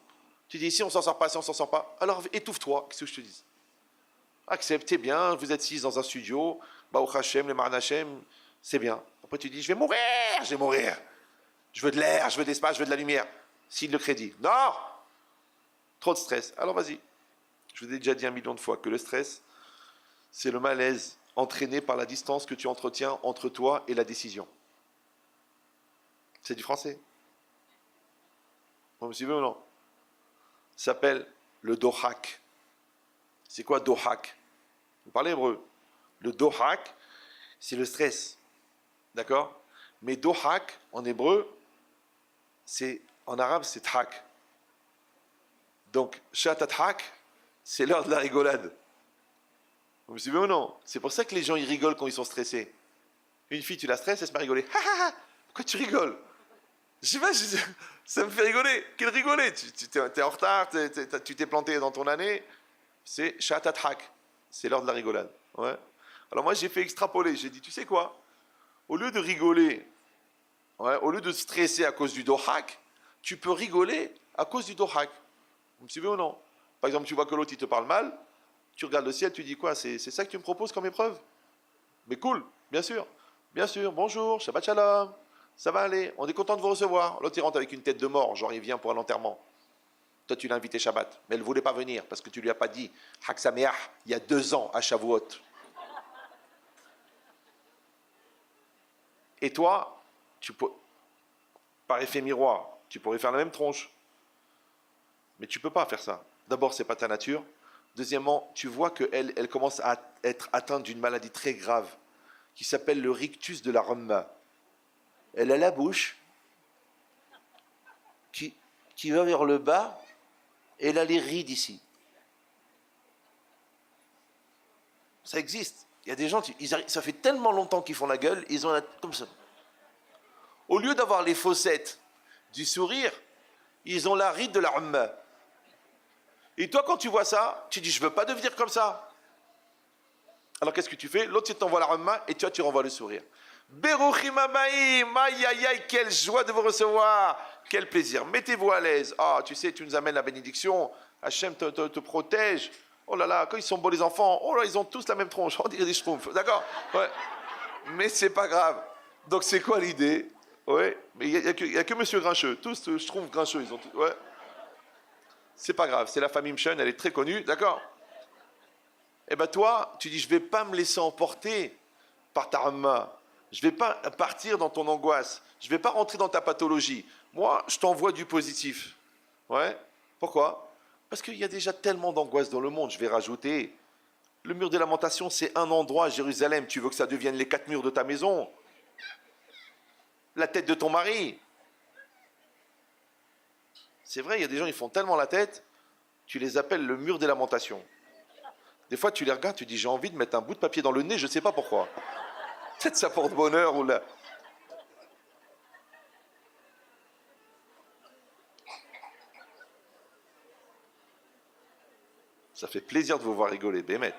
Tu dis, si on s'en sort pas, si on s'en sort pas, alors étouffe-toi, qu'est-ce que je te dis? Acceptez bien, vous êtes 6 dans un studio, Baruch Hashem, le Maran Hashem, c'est bien. Après tu dis, je vais mourir. Je veux de l'air, je veux de l'espace, je veux de la lumière. Signe le crédit. Non! Trop de stress. Alors vas-y. Je vous ai déjà dit 1 million de fois que le stress, c'est le malaise entraîné par la distance que tu entretiens entre toi et la décision. C'est du français. Vous me suivez ou non? Ça s'appelle le dohak. C'est quoi dohak? Vous parlez hébreu? Le dohak, c'est le stress. D'accord? Mais dohak, en hébreu, en arabe, c'est thak. Donc, shatathak, c'est l'heure de la rigolade. Vous me suivez ou non? C'est pour ça que les gens, ils rigolent quand ils sont stressés. Une fille, tu la stresses, elle se met à rigoler. Ha ha ha! Pourquoi tu rigoles? Je sais pas, ça me fait rigoler. Quel rigoler? Tu es en retard, tu t'es planté dans ton année. C'est shatathak. C'est l'heure de la rigolade. Ouais. Alors moi, j'ai fait extrapoler. J'ai dit, tu sais quoi? Au lieu de rigoler, ouais, au lieu de stresser à cause du dohak, tu peux rigoler à cause du dohak. Vous me suivez ou non? Par exemple, tu vois que l'autre, il te parle mal. Tu regardes le ciel, tu dis quoi? C'est ça que tu me proposes comme épreuve? Mais cool, bien sûr. Bien sûr, bonjour, Shabbat Shalom. Ça va aller, on est content de vous recevoir. L'autre, il rentre avec une tête de mort, genre il vient pour un enterrement. Toi, tu l'as invité Shabbat, mais elle ne voulait pas venir parce que tu ne lui as pas dit Hak Sameach il y a 2 ans à Shavuot. Et toi, par effet miroir, tu pourrais faire la même tronche. Mais tu ne peux pas faire ça. D'abord, ce n'est pas ta nature. Deuxièmement, tu vois qu'elle commence à être atteinte d'une maladie très grave qui s'appelle le rictus de la Ramma. Elle a la bouche qui va vers le bas et elle a les rides ici. Ça existe. Il y a des gens, ça fait tellement longtemps qu'ils font la gueule, ils ont la comme ça. Au lieu d'avoir les fossettes du sourire, ils ont la ride de la Ramma. Et toi, quand tu vois ça, tu dis, je ne veux pas devenir comme ça. Alors qu'est-ce que tu fais? L'autre, il t'envoie la Ramma et toi, tu renvoies le sourire. Beruchim Abaim, aïe aïe aïe, quelle joie de vous recevoir, quel plaisir. Mettez-vous à l'aise. Ah, tu sais, tu nous amènes la bénédiction. Hachem te protège. Oh là là, quand ils sont beaux les enfants, oh là, ils ont tous la même tronche. On dirait des schtroumpfs. D'accord? Ouais. Mais c'est pas grave. Donc c'est quoi l'idée? Ouais. Mais il n'y a que Monsieur Grincheux. Tous schtroumpfs grincheux. Ils ont tous... Ouais. C'est pas grave. C'est la famille Mchen, elle est très connue. D'accord? Eh ben toi, tu dis, je vais pas me laisser emporter par ta Ramma. Je ne vais pas partir dans ton angoisse. Je ne vais pas rentrer dans ta pathologie. Moi, je t'envoie du positif. Ouais. Pourquoi? Parce qu'il y a déjà tellement d'angoisse dans le monde. Je vais rajouter. Le mur des lamentations, c'est un endroit à Jérusalem. Tu veux que ça devienne les 4 murs de ta maison? La tête de ton mari? C'est vrai, il y a des gens, ils font tellement la tête, tu les appelles le mur des lamentations. Des fois, tu les regardes, tu dis, j'ai envie de mettre un bout de papier dans le nez, je ne sais pas pourquoi. Peut-être ça porte bonheur ou là. Ça fait plaisir de vous voir rigoler, Bémet.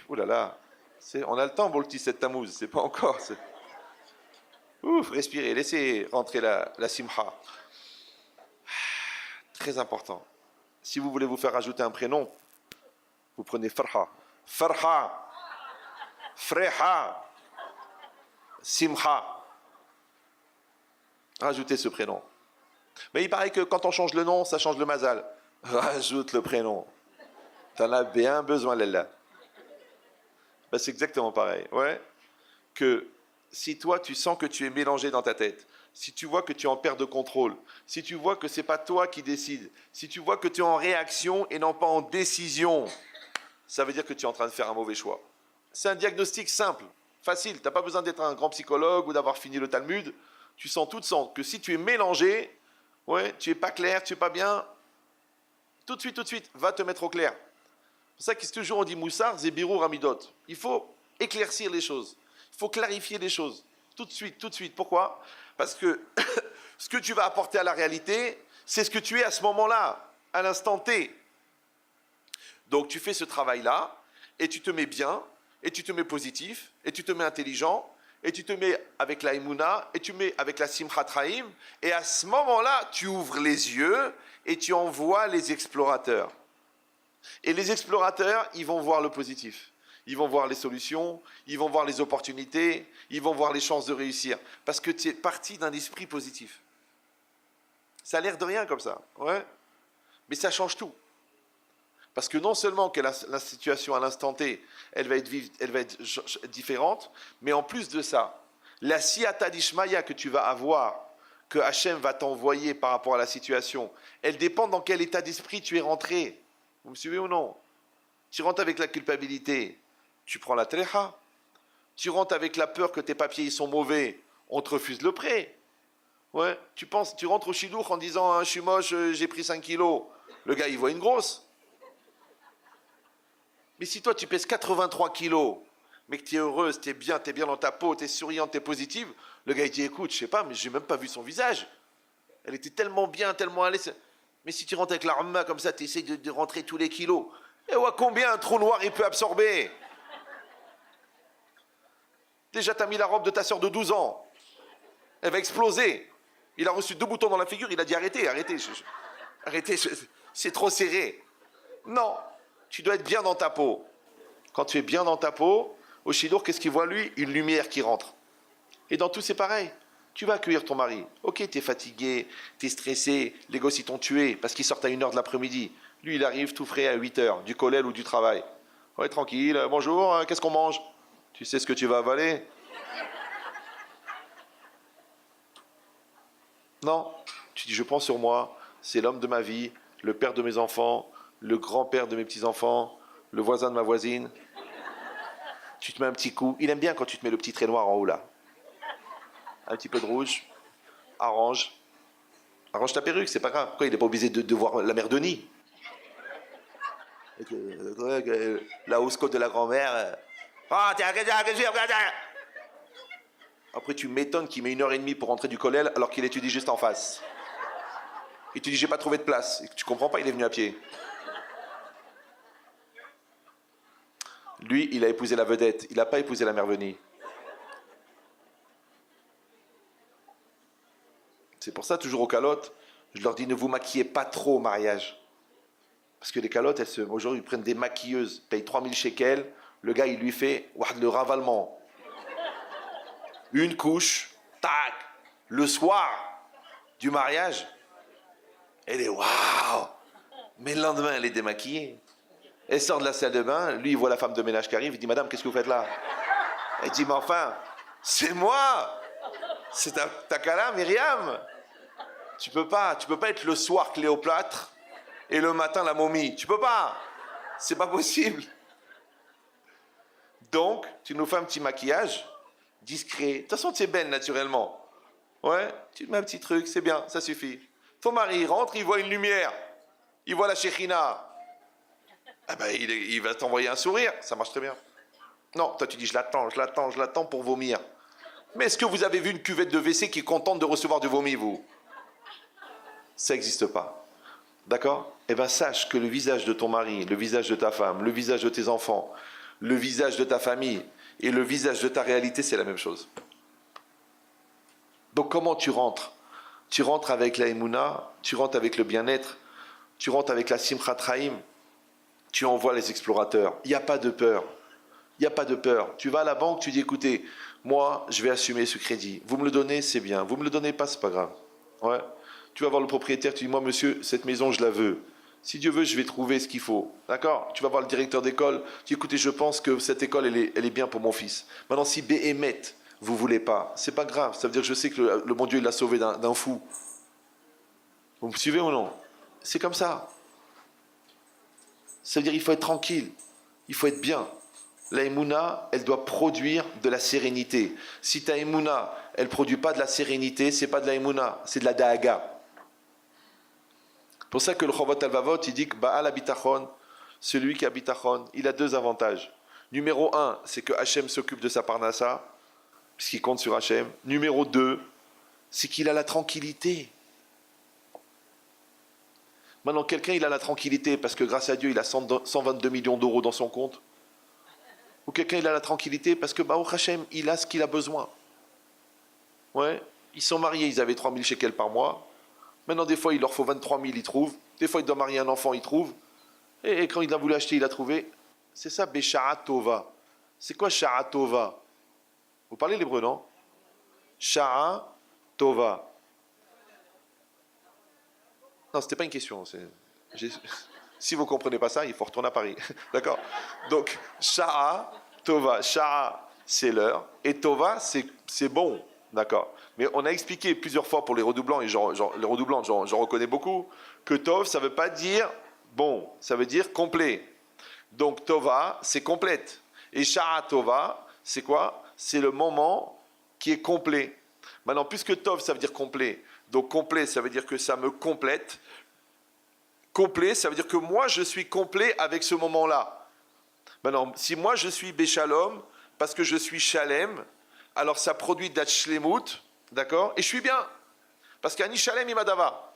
Ouh là là. On a le temps pour le petit 7 Tammuz, c'est pas encore. Ouf, respirez, laissez rentrer la simha. Très important. Si vous voulez vous faire rajouter un prénom, vous prenez Farha. Farha. Freha, Simcha. Rajoutez ce prénom. Mais il paraît que quand on change le nom, ça change le mazal. Rajoute le prénom. T'en as bien besoin, Lella. Ben, c'est exactement pareil. Ouais. Que si toi, tu sens que tu es mélangé dans ta tête, si tu vois que tu es en perte de contrôle, si tu vois que ce n'est pas toi qui décides, si tu vois que tu es en réaction et non pas en décision, ça veut dire que tu es en train de faire un mauvais choix. C'est un diagnostic simple, facile. Tu n'as pas besoin d'être un grand psychologue ou d'avoir fini le Talmud. Tu sens tout de suite que si tu es mélangé, ouais, tu n'es pas clair, tu n'es pas bien, tout de suite, va te mettre au clair. C'est pour ça que toujours on dit Moussar, Zébirou, Ramidot. Il faut éclaircir les choses. Il faut clarifier les choses. Tout de suite. Pourquoi? Parce que ce que tu vas apporter à la réalité, c'est ce que tu es à ce moment-là, à l'instant T. Donc tu fais ce travail-là, et tu te mets bien, et tu te mets positif, et tu te mets intelligent, et tu te mets avec la Emouna, et tu mets avec la Simchat Chaim, et à ce moment-là, tu ouvres les yeux, et tu envoies les explorateurs. Et les explorateurs, ils vont voir le positif. Ils vont voir les solutions, ils vont voir les opportunités, ils vont voir les chances de réussir. Parce que tu es parti d'un esprit positif. Ça a l'air de rien comme ça, ouais. Mais ça change tout. Parce que non seulement que la situation à l'instant T, elle va être différente, mais en plus de ça, la siyata d'Ishmaïa que tu vas avoir que Hachem va t'envoyer par rapport à la situation, elle dépend dans quel état d'esprit tu es rentré. Vous me suivez ou non? Tu rentres avec la culpabilité, tu prends la tréha. Tu rentres avec la peur que tes papiers ils sont mauvais, on te refuse le prêt. Ouais, tu rentres au chidour en disant je suis moche, j'ai pris 5 kilos. Le gars il voit une grosse. Mais si toi tu pèses 83 kilos, mais que tu es heureuse, tu es bien dans ta peau, tu es souriante, tu es positive, le gars il dit écoute, je sais pas, mais j'ai même pas vu son visage. Elle était tellement bien, tellement à l'aise. Mais si tu rentres avec l'arme comme ça, tu essaies de rentrer tous les kilos. Et ouais, combien un trou noir il peut absorber? Déjà, tu as mis la robe de ta soeur de 12 ans. Elle va exploser. Il a reçu 2 boutons dans la figure, il a dit arrêtez, arrêtez, c'est trop serré. Non, tu dois être bien dans ta peau. Quand tu es bien dans ta peau, au Shidour, qu'est-ce qu'il voit lui? Une lumière qui rentre. Et dans tout, c'est pareil. Tu vas accueillir ton mari. Ok, tu es fatigué, tu es stressé, les gosses ils t'ont tué parce qu'ils sortent à 1h de l'après-midi. Lui, il arrive tout frais à 8h, du collège ou du travail. Ouais, tranquille, bonjour, qu'est-ce qu'on mange? Tu sais ce que tu vas avaler? Non. Tu dis, je prends sur moi, c'est l'homme de ma vie, le père de mes enfants, le grand-père de mes petits-enfants, le voisin de ma voisine. Tu te mets un petit coup. Il aime bien quand tu te mets le petit trait noir en haut là. Un petit peu de rouge. Arrange. Arrange ta perruque, c'est pas grave. Pourquoi il n'est pas obligé de voir la mère Denis? La hausse côte de la grand-mère. Ah, après, tu m'étonnes qu'il met 1h30 pour rentrer du collège alors qu'il étudie juste en face. Et tu dis, j'ai pas trouvé de place. Et tu comprends pas, il est venu à pied. Lui, il a épousé la vedette. Il n'a pas épousé la mère Venie. C'est pour ça, toujours aux calottes, je leur dis, ne vous maquillez pas trop au mariage. Parce que les calottes, aujourd'hui, ils prennent des maquilleuses, payent 3000 shekels. Le gars, il lui fait le ravalement. Une couche, tac. Le soir du mariage, elle est waouh. Mais le lendemain, elle est démaquillée. Elle sort de la salle de bain, lui, il voit la femme de ménage qui arrive, il dit, madame, qu'est-ce que vous faites là? Elle dit, mais enfin, c'est moi. C'est ta cala, Myriam. Tu peux pas être le soir Cléopâtre et le matin la momie. Tu peux pas. C'est pas possible. Donc, tu nous fais un petit maquillage discret. De toute façon, tu es belle naturellement. Ouais, tu te mets un petit truc, c'est bien, ça suffit. Ton mari rentre, il voit une lumière. Il voit la Shekhina. Ah ben, il va t'envoyer un sourire. Ça marche très bien. Non, toi tu dis, je l'attends pour vomir. Mais est-ce que vous avez vu une cuvette de WC qui est contente de recevoir du vomi, vous? Ça n'existe pas. D'accord? Eh bien, sache que le visage de ton mari, le visage de ta femme, le visage de tes enfants, le visage de ta famille et le visage de ta réalité, c'est la même chose. Donc, comment tu rentres? Tu rentres avec la Emouna, tu rentres avec le bien-être, tu rentres avec la Simchat Chaim, tu envoies les explorateurs. Il n'y a pas de peur. Il n'y a pas de peur. Tu vas à la banque, tu dis, écoutez, moi, je vais assumer ce crédit. Vous me le donnez, c'est bien. Vous me le donnez pas, c'est pas grave. Ouais. Tu vas voir le propriétaire, tu dis, moi, monsieur, cette maison, je la veux. Si Dieu veut, je vais trouver ce qu'il faut. D'accord? Tu vas voir le directeur d'école, tu dis, écoutez, je pense que cette école, elle est bien pour mon fils. Maintenant, si Béhémet, vous voulez pas, c'est pas grave. Ça veut dire que je sais que le bon Dieu, il l'a sauvé d'un fou. Vous me suivez ou non? C'est comme ça. Ça veut dire qu'il faut être tranquille. Il faut être bien. La Emouna, elle doit produire de la sérénité. Si ta Emouna, elle ne produit pas de la sérénité, c'est pas de la Emouna, c'est de la Daaga. C'est pour ça que le Chovot Alvavot, il dit que Baal Abitachon, celui qui a Bitachon, il a 2 avantages. Numéro 1, c'est que Hachem s'occupe de sa parnassa, puisqu'il compte sur Hachem. Numéro 2, c'est qu'il a la tranquillité. Maintenant, quelqu'un, il a la tranquillité parce que grâce à Dieu, il a 122 millions d'euros dans son compte. Ou quelqu'un, il a la tranquillité parce que, Baruch Hashem, il a ce qu'il a besoin. Ouais. Ils sont mariés, ils avaient 3000 shekels par mois. Maintenant, des fois, il leur faut 23 000, ils trouvent. Des fois, il doit marier un enfant, il trouve. Et quand il a voulu acheter, il a trouvé. C'est ça, Bécha'a Tova. C'est quoi Sha'a Tova? Vous parlez l'hébreu, non? Sha'a Tova. Non, c'était pas une question. Si vous ne comprenez pas ça, il faut retourner à Paris. D'accord? Donc, Sha'a, Tova. Sha'a, c'est l'heure. Et Tova, c'est bon. D'accord. Mais on a expliqué plusieurs fois pour les redoublants, et les redoublants, j'en reconnais beaucoup, que Tov, ça ne veut pas dire bon, ça veut dire complet. Donc Tova, c'est complète. Et Shara Tova, c'est quoi? C'est le moment qui est complet. Maintenant, puisque Tov, ça veut dire complet, donc complet, ça veut dire que ça me complète. Complet, ça veut dire que moi, je suis complet avec ce moment-là. Maintenant, si moi, je suis Béchalom, parce que je suis Shalem, alors ça produit d'Achlemut, d'accord? Et je suis bien. Parce qu'Ani Shalem Imadava.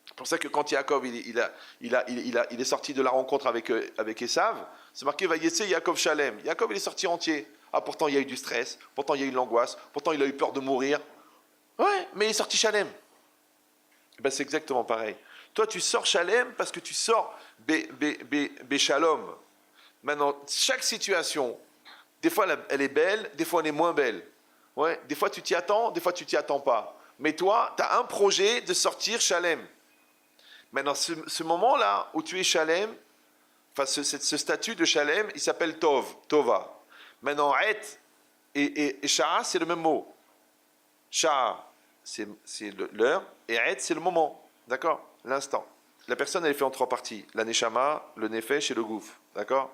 C'est pour ça que quand Yaakov il est sorti de la rencontre avec Esav, c'est marqué Vayetse Yaakov Shalem. Yaakov il est sorti entier. Ah, pourtant il y a eu du stress, pourtant il y a eu de l'angoisse, pourtant il a eu peur de mourir. Ouais, mais il est sorti Shalem. Ben, c'est exactement pareil. Toi tu sors Shalem parce que tu sors Shalom. Maintenant, chaque situation, des fois elle est belle, des fois elle est moins belle. Ouais, des fois tu t'y attends, des fois tu t'y attends pas. Mais toi, tu as un projet de sortir Shalem. Maintenant, ce moment-là où tu es Shalem, enfin ce statut de Shalem, il s'appelle Tov, Tova. Maintenant, Et et Shah, c'est le même mot. Shah, c'est l'heure, et Et, c'est le moment. D'accord? L'instant. La personne, elle est faite en trois parties. La Neshama, le Nefesh et le Gouf. D'accord?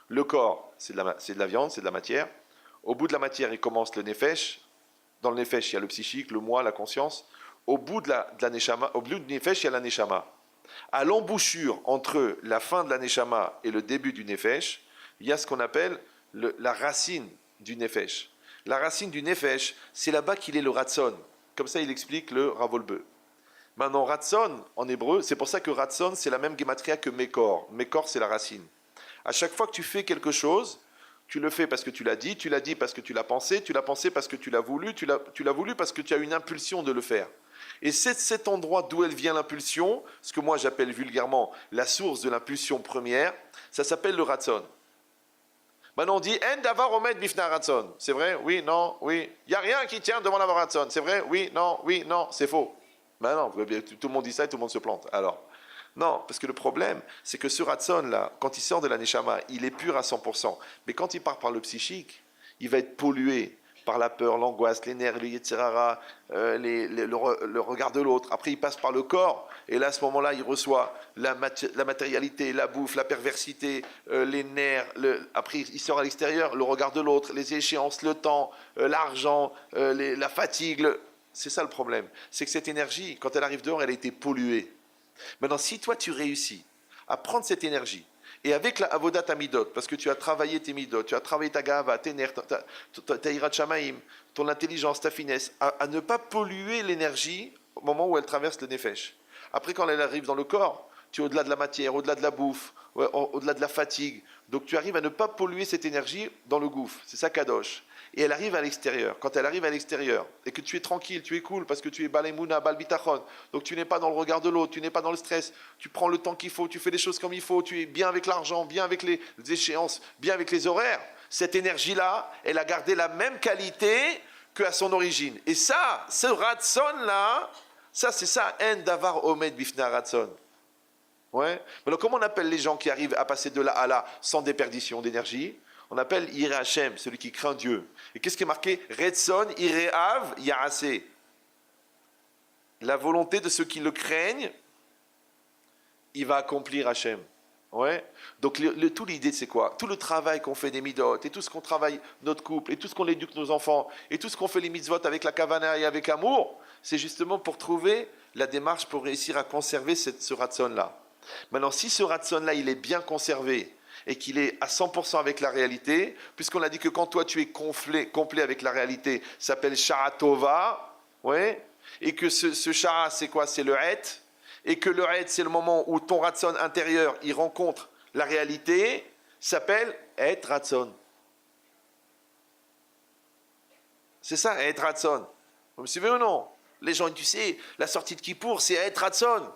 Le corps, c'est de la viande, c'est de la matière. Au bout de la matière, il commence le Nefesh. Dans le Nefesh, il y a le psychique, le moi, la conscience. Au bout de la Neshama, au bout du Nefesh, il y a la Neshama. À l'embouchure entre la fin de la Neshama et le début du Nefesh, il y a ce qu'on appelle la racine du Nefesh. La racine du Nefesh, c'est là-bas qu'il est le Ratson. Comme ça, il explique le Ravolbeu. Maintenant, Ratson, en hébreu, c'est pour ça que Ratson, c'est la même gematria que Mekor. Mekor, c'est la racine. À chaque fois que tu fais quelque chose, tu le fais parce que tu l'as dit parce que tu l'as pensé parce que tu l'as voulu, tu l'as voulu parce que tu as une impulsion de le faire. Et c'est cet endroit d'où elle vient l'impulsion, ce que moi j'appelle vulgairement la source de l'impulsion première, ça s'appelle le Ratson. Maintenant on dit En davar omed bifna Ratson. C'est vrai? Oui, non, oui. Il n'y a rien qui tient devant la Ratson. C'est vrai? Oui, non, c'est faux. Ben non, tout le monde dit ça et tout le monde se plante. Alors, non, parce que le problème, c'est que ce Ratson là, quand il sort de la Neshama, il est pur à 100%. Mais quand il part par le psychique, il va être pollué par la peur, l'angoisse, les nerfs, le yetzirara, le regard de l'autre. Après, il passe par le corps, et là, à ce moment-là, il reçoit la matérialité, la bouffe, la perversité, les nerfs. Après, il sort à l'extérieur, le regard de l'autre, les échéances, le temps, l'argent, la fatigue. C'est ça le problème. C'est que cette énergie, quand elle arrive dehors, elle a été polluée. Maintenant, si toi, tu réussis à prendre cette énergie, et avec la avodat amidot, parce que tu as travaillé tes midot, tu as travaillé ta gava, tes nerfs, ta irat shamaim, ton intelligence, ta finesse, à ne pas polluer l'énergie au moment où elle traverse le nefesh. Après, quand elle arrive dans le corps, tu es au-delà de la matière, au-delà de la bouffe, au-delà de la fatigue. Donc tu arrives à ne pas polluer cette énergie dans le gouffre. C'est ça kadosh. Et elle arrive à l'extérieur. Quand elle arrive à l'extérieur, et que tu es tranquille, tu es cool, parce que tu es balemouna, balbitachon, donc tu n'es pas dans le regard de l'autre, tu n'es pas dans le stress, tu prends le temps qu'il faut, tu fais les choses comme il faut, tu es bien avec l'argent, bien avec les échéances, bien avec les horaires. Cette énergie-là, elle a gardé la même qualité qu'à son origine. Et ça, ce ratson-là, ça c'est ça, en davar omed bifna ratson. Ouais. Mais alors, comment on appelle les gens qui arrivent à passer de là à là sans déperdition d'énergie? On appelle Yireh Hashem, celui qui craint Dieu. Et qu'est-ce qui est marqué? Retson Ireav Yarase. La volonté de ceux qui le craignent, il va accomplir Hashem. Ouais. Donc tout l'idée c'est quoi? Tout le travail qu'on fait des midot, et tout ce qu'on travaille notre couple, et tout ce qu'on éduque nos enfants, et tout ce qu'on fait les mitzvot avec la kavana et avec amour, c'est justement pour trouver la démarche pour réussir à conserver ce ratson-là. Maintenant, si ce ratson-là, il est bien conservé, et qu'il est à 100% avec la réalité, puisqu'on a dit que quand toi tu es complet avec la réalité, ça s'appelle Shara Tova, ouais, et que ce Shara c'est quoi? C'est le Het, et que le Het c'est le moment où ton Ratson intérieur il rencontre la réalité, s'appelle Het Ratson. C'est ça, Het Ratson. Vous me suivez ou non? Les gens, tu sais, la sortie de Kippour c'est Het Ratson.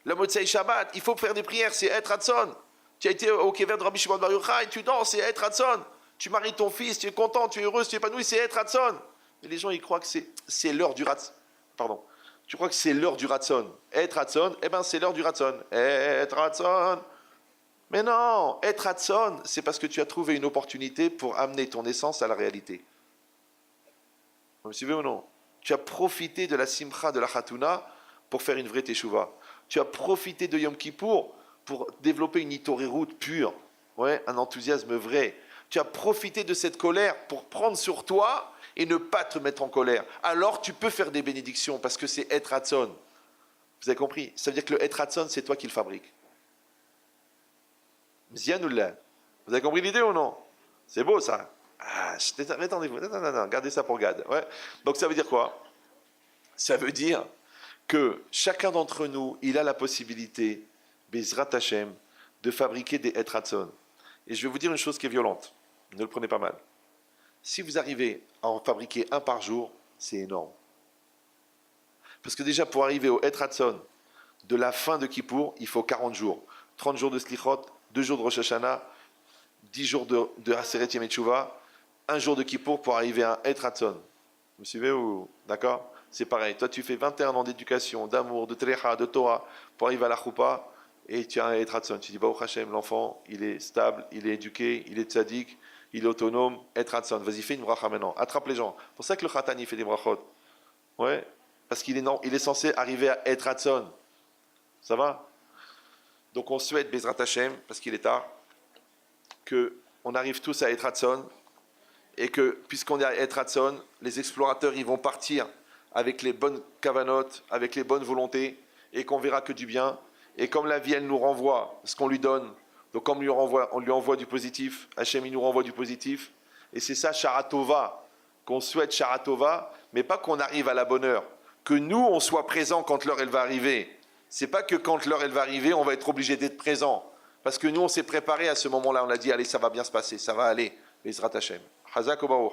Le Motzei Shabbat, il faut faire des prières, c'est Het Ratson. Tu as été au Kever de Rabbi Shimon Bar Yochai, tu danses, c'est Het Ratson. Tu maries ton fils, tu es content, tu es heureux, tu es épanoui, c'est Het Ratson. Mais les gens, ils croient que c'est l'heure du Ratson. Pardon. Tu crois que c'est l'heure du Ratson. Het Ratson, eh bien c'est l'heure du Ratson. Het Ratson. Mais non, Het Ratson, c'est parce que tu as trouvé une opportunité pour amener ton essence à la réalité. Vous me suivez ou non? Tu as profité de la simcha de la Khatouna pour faire une vraie teshuva. Tu as profité de Yom Kippour pour développer une itoreroute pure, ouais, un enthousiasme vrai. Tu as profité de cette colère pour prendre sur toi et ne pas te mettre en colère. Alors tu peux faire des bénédictions parce que c'est Et Ratzon. Vous avez compris? Ça veut dire que le Et Ratzon, c'est toi qui le fabriques. Mzianoullah. Vous avez compris l'idée ou non? C'est beau ça. Ah, attendez-vous. Non, gardez ça pour Gad. Ouais. Donc ça veut dire quoi? Ça veut dire que chacun d'entre nous, il a la possibilité, Bezrat Hashem, de fabriquer des Et Ratzon. Et je vais vous dire une chose qui est violente. Ne le prenez pas mal. Si vous arrivez à en fabriquer un par jour, c'est énorme. Parce que déjà, pour arriver au Et Ratzon de la fin de Kippour, il faut 40 jours. 30 jours de Slichot, 2 jours de Rosh Hashanah, 10 jours de Aseret Yom Teshuvah, 1 jour de Kippour pour arriver à un Et Ratzon. Vous me suivez ou... D'accord? C'est pareil. Toi, tu fais 21 ans d'éducation, d'amour, de Terecha, de Torah pour arriver à la Choupa et tu as un Et Ratzon. Tu dis, Baruch Hashem, l'enfant, il est stable, il est éduqué, il est tzaddik, il est autonome, Et Ratzon. Vas-y, fais une bracha maintenant. Attrape les gens. C'est pour ça que le Khatan, il fait des brachot. Ouais. Parce qu'il est, non, il est censé arriver à Et Ratzon. Ça va? Donc on souhaite, Bezrat Hashem, parce qu'il est tard, qu'on arrive tous à Et Ratzon et que, puisqu'on est à Et Ratzon, les explorateurs, ils vont partir avec les bonnes kavanotes, avec les bonnes volontés, et qu'on verra que du bien. Et comme la vie, elle nous renvoie ce qu'on lui donne, donc comme on lui envoie du positif, Hachem, il nous renvoie du positif. Et c'est ça, Sharatova, qu'on souhaite Sharatova, mais pas qu'on arrive à la bonne heure. Que nous, on soit présent quand l'heure, elle va arriver. C'est pas que quand l'heure, elle va arriver, on va être obligé d'être présent. Parce que nous, on s'est préparé à ce moment-là. On a dit, allez, ça va bien se passer, ça va aller. Bezrat Hashem. Chazak ou Baruch.